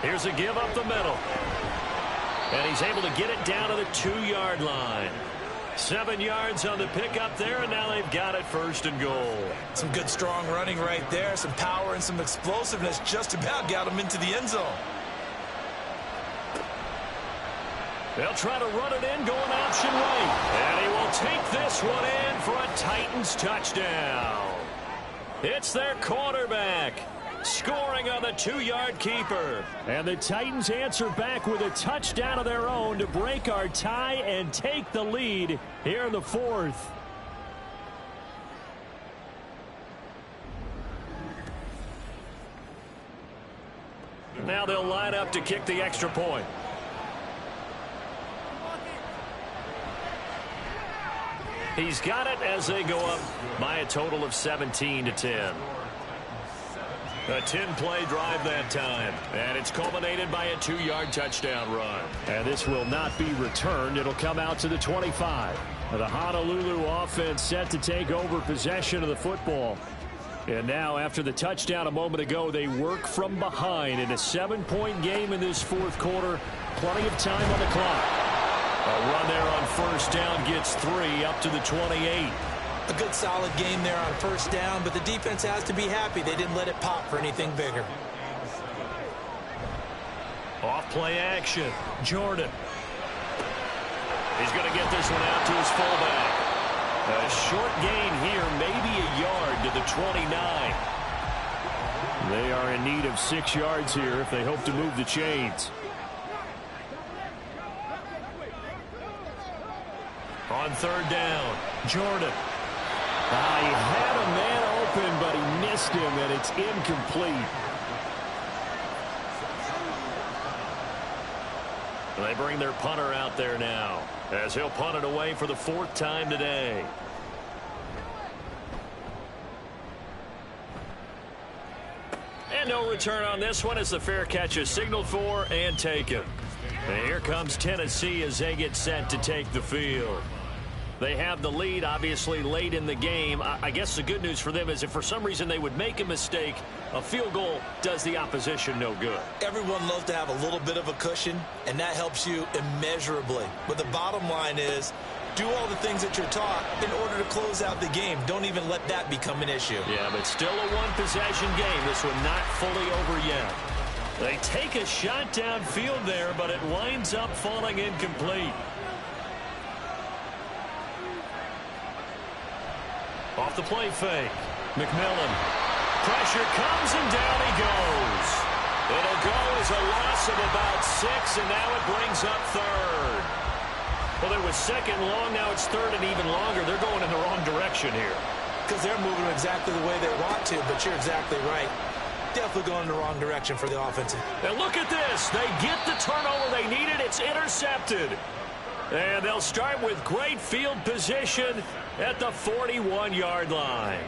Here's a give up the middle. And he's able to get it down to the 2-yard line. 7 yards on the pickup there, and now they've got it 1st and goal. Some good, strong running right there. Some power and some explosiveness just about got him into the end zone. They'll try to run it in, going option right. And he will take this one in for a Titans touchdown. It's their quarterback scoring on the 2-yard keeper. And the Titans answer back with a touchdown of their own to break our tie and take the lead here in the 4th. Now they'll line up to kick the extra point. He's got it as they go up by a total of 17-10. A 10-play drive that time. And it's culminated by a 2-yard touchdown run. And this will not be returned. It'll come out to the 25. The Honolulu offense set to take over possession of the football. And now, after the touchdown a moment ago, they work from behind in a 7-point game in this 4th quarter. Plenty of time on the clock. A run there on first down gets 3 up to the 28. A good solid game there on first down, but the defense has to be happy they didn't let it pop for anything bigger. Off play action. Jordan. He's going to get this one out to his fullback. A short gain here, maybe a yard to the 29. They are in need of 6 yards here if they hope to move the chains. On third down, Jordan. He had a man open, but he missed him, and it's incomplete. They bring their punter out there now, as he'll punt it away for the 4th time today. And no return on this one as the fair catch is signaled for and taken. And here comes Tennessee as they get set to take the field. They have the lead, obviously, late in the game. I guess the good news for them is if for some reason they would make a mistake, a field goal does the opposition no good. Everyone loves to have a little bit of a cushion, and that helps you immeasurably. But the bottom line is, do all the things that you're taught in order to close out the game. Don't even let that become an issue. Yeah, but still a one-possession game. This one not fully over yet. They take a shot downfield there, but it winds up falling incomplete. Off the play fake. McMillan. Pressure comes and down he goes. It'll go as a loss of about 6, and now it brings up 3rd. Well, it was 2nd long. Now it's 3rd and even longer. They're going in the wrong direction here. Because they're moving exactly the way they want to, but you're exactly right. Definitely going in the wrong direction for the offensive. And look at this. They get the turnover they needed. It's intercepted. And they'll start with great field position at the 41-yard line.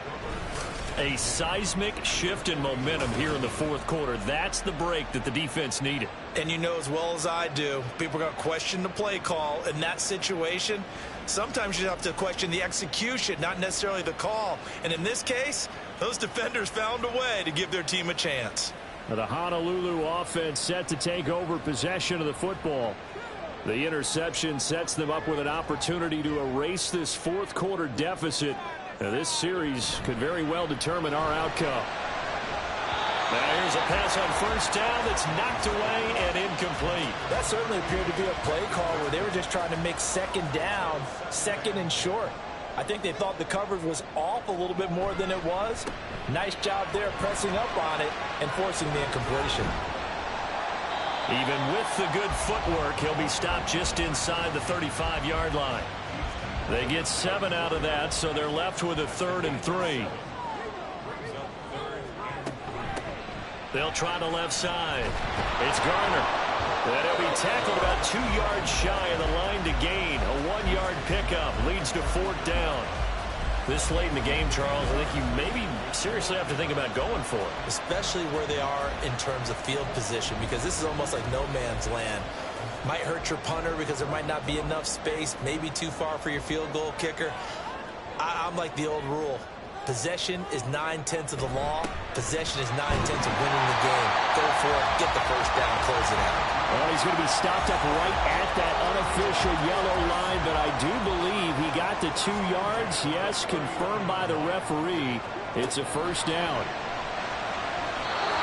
A seismic shift in momentum here in the fourth quarter. That's the break that the defense needed. And you know as well as I do, people are going to question the play call in that situation. Sometimes you have to question the execution, not necessarily the call. And in this case, those defenders found a way to give their team a chance. The Honolulu offense set to take over possession of the football. The interception sets them up with an opportunity to erase this fourth quarter deficit. Now, this series could very well determine our outcome. Now here's a pass on first down that's knocked away and incomplete. That certainly appeared to be a play call where they were just trying to make second down, second and short. I think they thought the coverage was off a little bit more than it was. Nice job there pressing up on it and forcing the incompletion. Even with the good footwork, he'll be stopped just inside the 35-yard line. They get 7 out of that, so they're left with a 3rd and 3. They'll try the left side. It's Garner. And he'll be tackled about 2 yards shy of the line to gain. A 1-yard pickup leads to 4th down. This late in the game, Charles, I think you maybe seriously have to think about going for it. Especially where they are in terms of field position, because this is almost like no man's land. Might hurt your punter because there might not be enough space, maybe too far for your field goal kicker. I'm like the old rule. Possession is 9/10 of the law. Possession is 9/10 of winning the game. Go for it. Get the first down. Close it out. Well, he's going to be stopped up right at that unofficial yellow line, but I do believe he got the 2 yards. Yes, confirmed by the referee. It's a first down.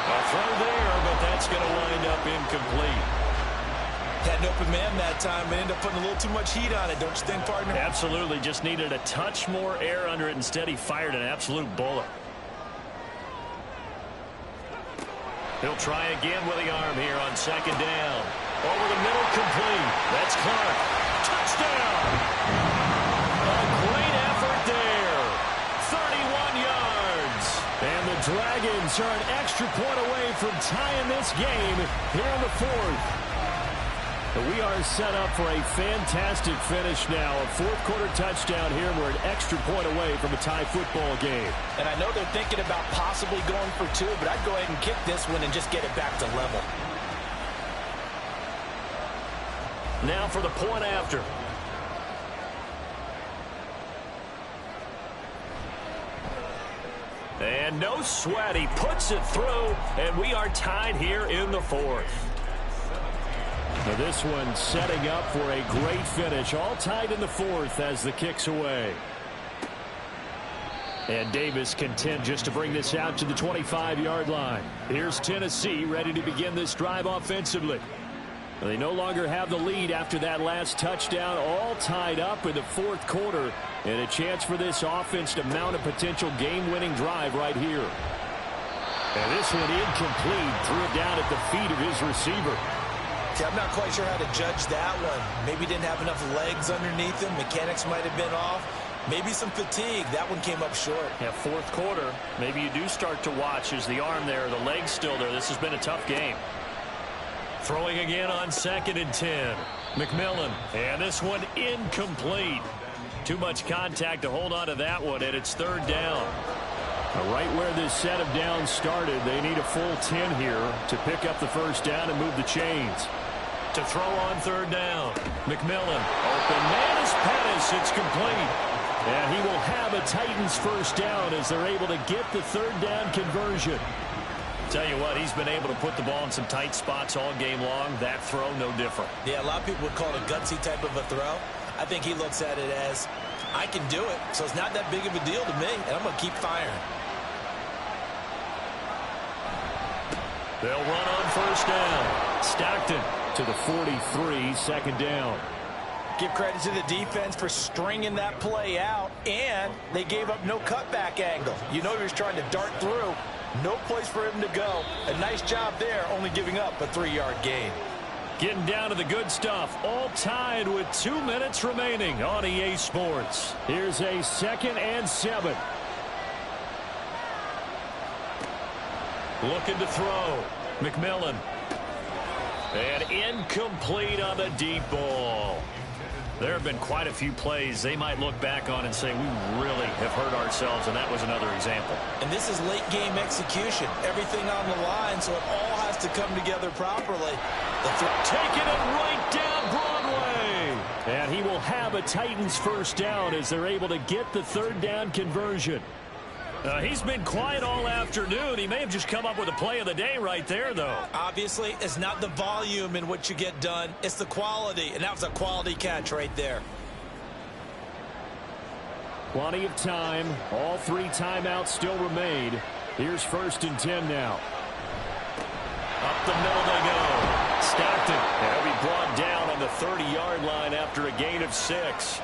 A throw there, but that's going to wind up incomplete. Had an open man that time and ended up putting a little too much heat on it, don't you think, partner? Absolutely. Just needed a touch more air under it. Instead, he fired an absolute bullet. He'll try again with the arm here on second down. Over the middle, complete. That's Clark. Touchdown! A great effort there. 31 yards. And the Dragons are an extra point away from tying this game here in the fourth. We are set up for a fantastic finish now. A fourth-quarter touchdown here. We're an extra point away from a tie football game. And I know they're thinking about possibly going for 2, but I'd go ahead and kick this one and just get it back to level. Now for the point after. And no sweat. He puts it through, and we are tied here in the fourth. Now this one setting up for a great finish. All tied in the fourth as the kick's away. And Davis content just to bring this out to the 25-yard line. Here's Tennessee ready to begin this drive offensively. They no longer have the lead after that last touchdown. All tied up in the fourth quarter. And a chance for this offense to mount a potential game-winning drive right here. And this one incomplete. Threw it down at the feet of his receiver. See, I'm not quite sure how to judge that one. Maybe didn't have enough legs underneath him. Mechanics might have been off. Maybe some fatigue. That one came up short. Yeah, fourth quarter. Maybe you do start to watch as the arm there, the leg's still there. This has been a tough game. Throwing again on 2nd and 10. McMillan. And this one incomplete. Too much contact to hold on to that one, and it's 3rd down. Right where this set of downs started, they need a full 10 here to pick up the first down and move the chains. To throw on 3rd down. McMillan. Open man is Pettis. It's complete. And he will have a Titans first down as they're able to get the 3rd down conversion. Tell you what, he's been able to put the ball in some tight spots all game long. That throw, no different. Yeah, a lot of people would call it a gutsy type of a throw. I think he looks at it as, I can do it, so it's not that big of a deal to me, and I'm going to keep firing. They'll run on first down. Stockton to the 43, 2nd down. Give credit to the defense for stringing that play out, and they gave up no cutback angle. You know he was trying to dart through. No place for him to go. A nice job there, only giving up a 3-yard gain. Getting down to the good stuff. All tied with 2 minutes remaining on EA Sports. Here's a 2nd and 7. Looking to throw. McMillan. And incomplete on the deep ball. There have been quite a few plays they might look back on and say, we really have hurt ourselves, and that was another example. And this is late-game execution. Everything on the line, so it all has to come together properly. Taking it right down Broadway. And he will have a Titans first down as they're able to get the third down conversion. He's been quiet all afternoon. He may have just come up with a play of the day right there, though. Obviously, it's not the volume in what you get done. It's the quality, and that was a quality catch right there. Plenty of time. All 3 timeouts still remain. Here's 1st and 10 now. Up the middle they go. Stockton. And he'll be brought down on the 30-yard line after a gain of 6.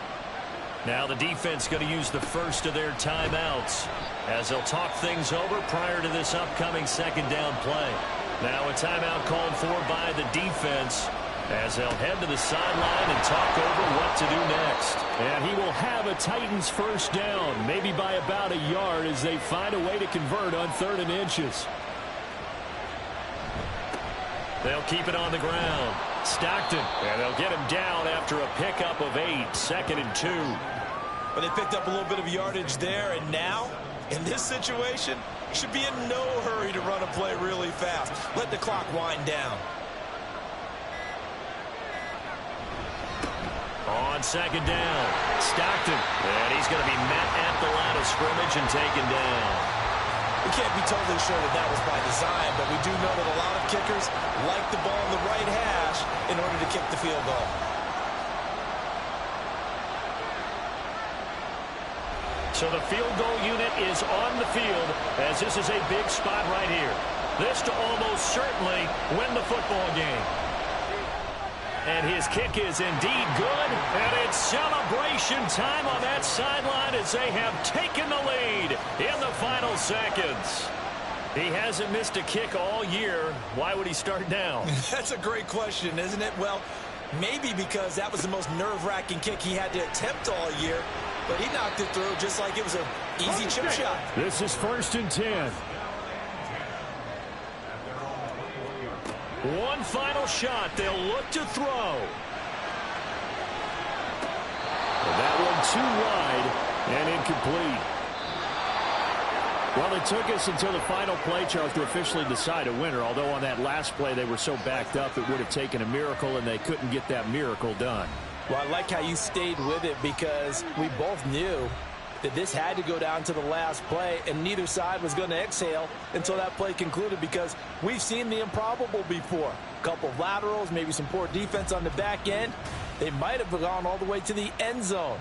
Now the defense going to use the first of their timeouts as they'll talk things over prior to this upcoming 2nd down play. Now a timeout called for by the defense as they'll head to the sideline and talk over what to do next. And he will have a Titans first down, maybe by about a yard as they find a way to convert on 3rd and inches. They'll keep it on the ground. Stockton, and they'll get him down after a pickup of 8, 2nd and 2. But they picked up a little bit of yardage there, and now, in this situation, should be in no hurry to run a play really fast. Let the clock wind down. On 2nd down, Stockton, and he's going to be met at the line of scrimmage and taken down. We can't be totally sure that was by design, but we do know that a lot of kickers like the ball in the right hash in order to kick the field goal. So the field goal unit is on the field as this is a big spot right here. This to almost certainly win the football game. And his kick is indeed good, and it's celebration time on that sideline as they have taken the lead in the final seconds. He hasn't missed a kick all year. Why would he start now? That's a great question, isn't it? Well, maybe because that was the most nerve-wracking kick he had to attempt all year, but he knocked it through just like it was an easy chip shot. This is 1st and 10. One final shot. They'll look to throw. And that one too wide and incomplete. Well, it took us until the final play, Charles, to officially decide a winner, although on that last play they were so backed up it would have taken a miracle, and they couldn't get that miracle done. Well, I like how you stayed with it because we both knew that this had to go down to the last play, and neither side was going to exhale until that play concluded because we've seen the improbable before. A couple of laterals, maybe some poor defense on the back end. They might have gone all the way to the end zone.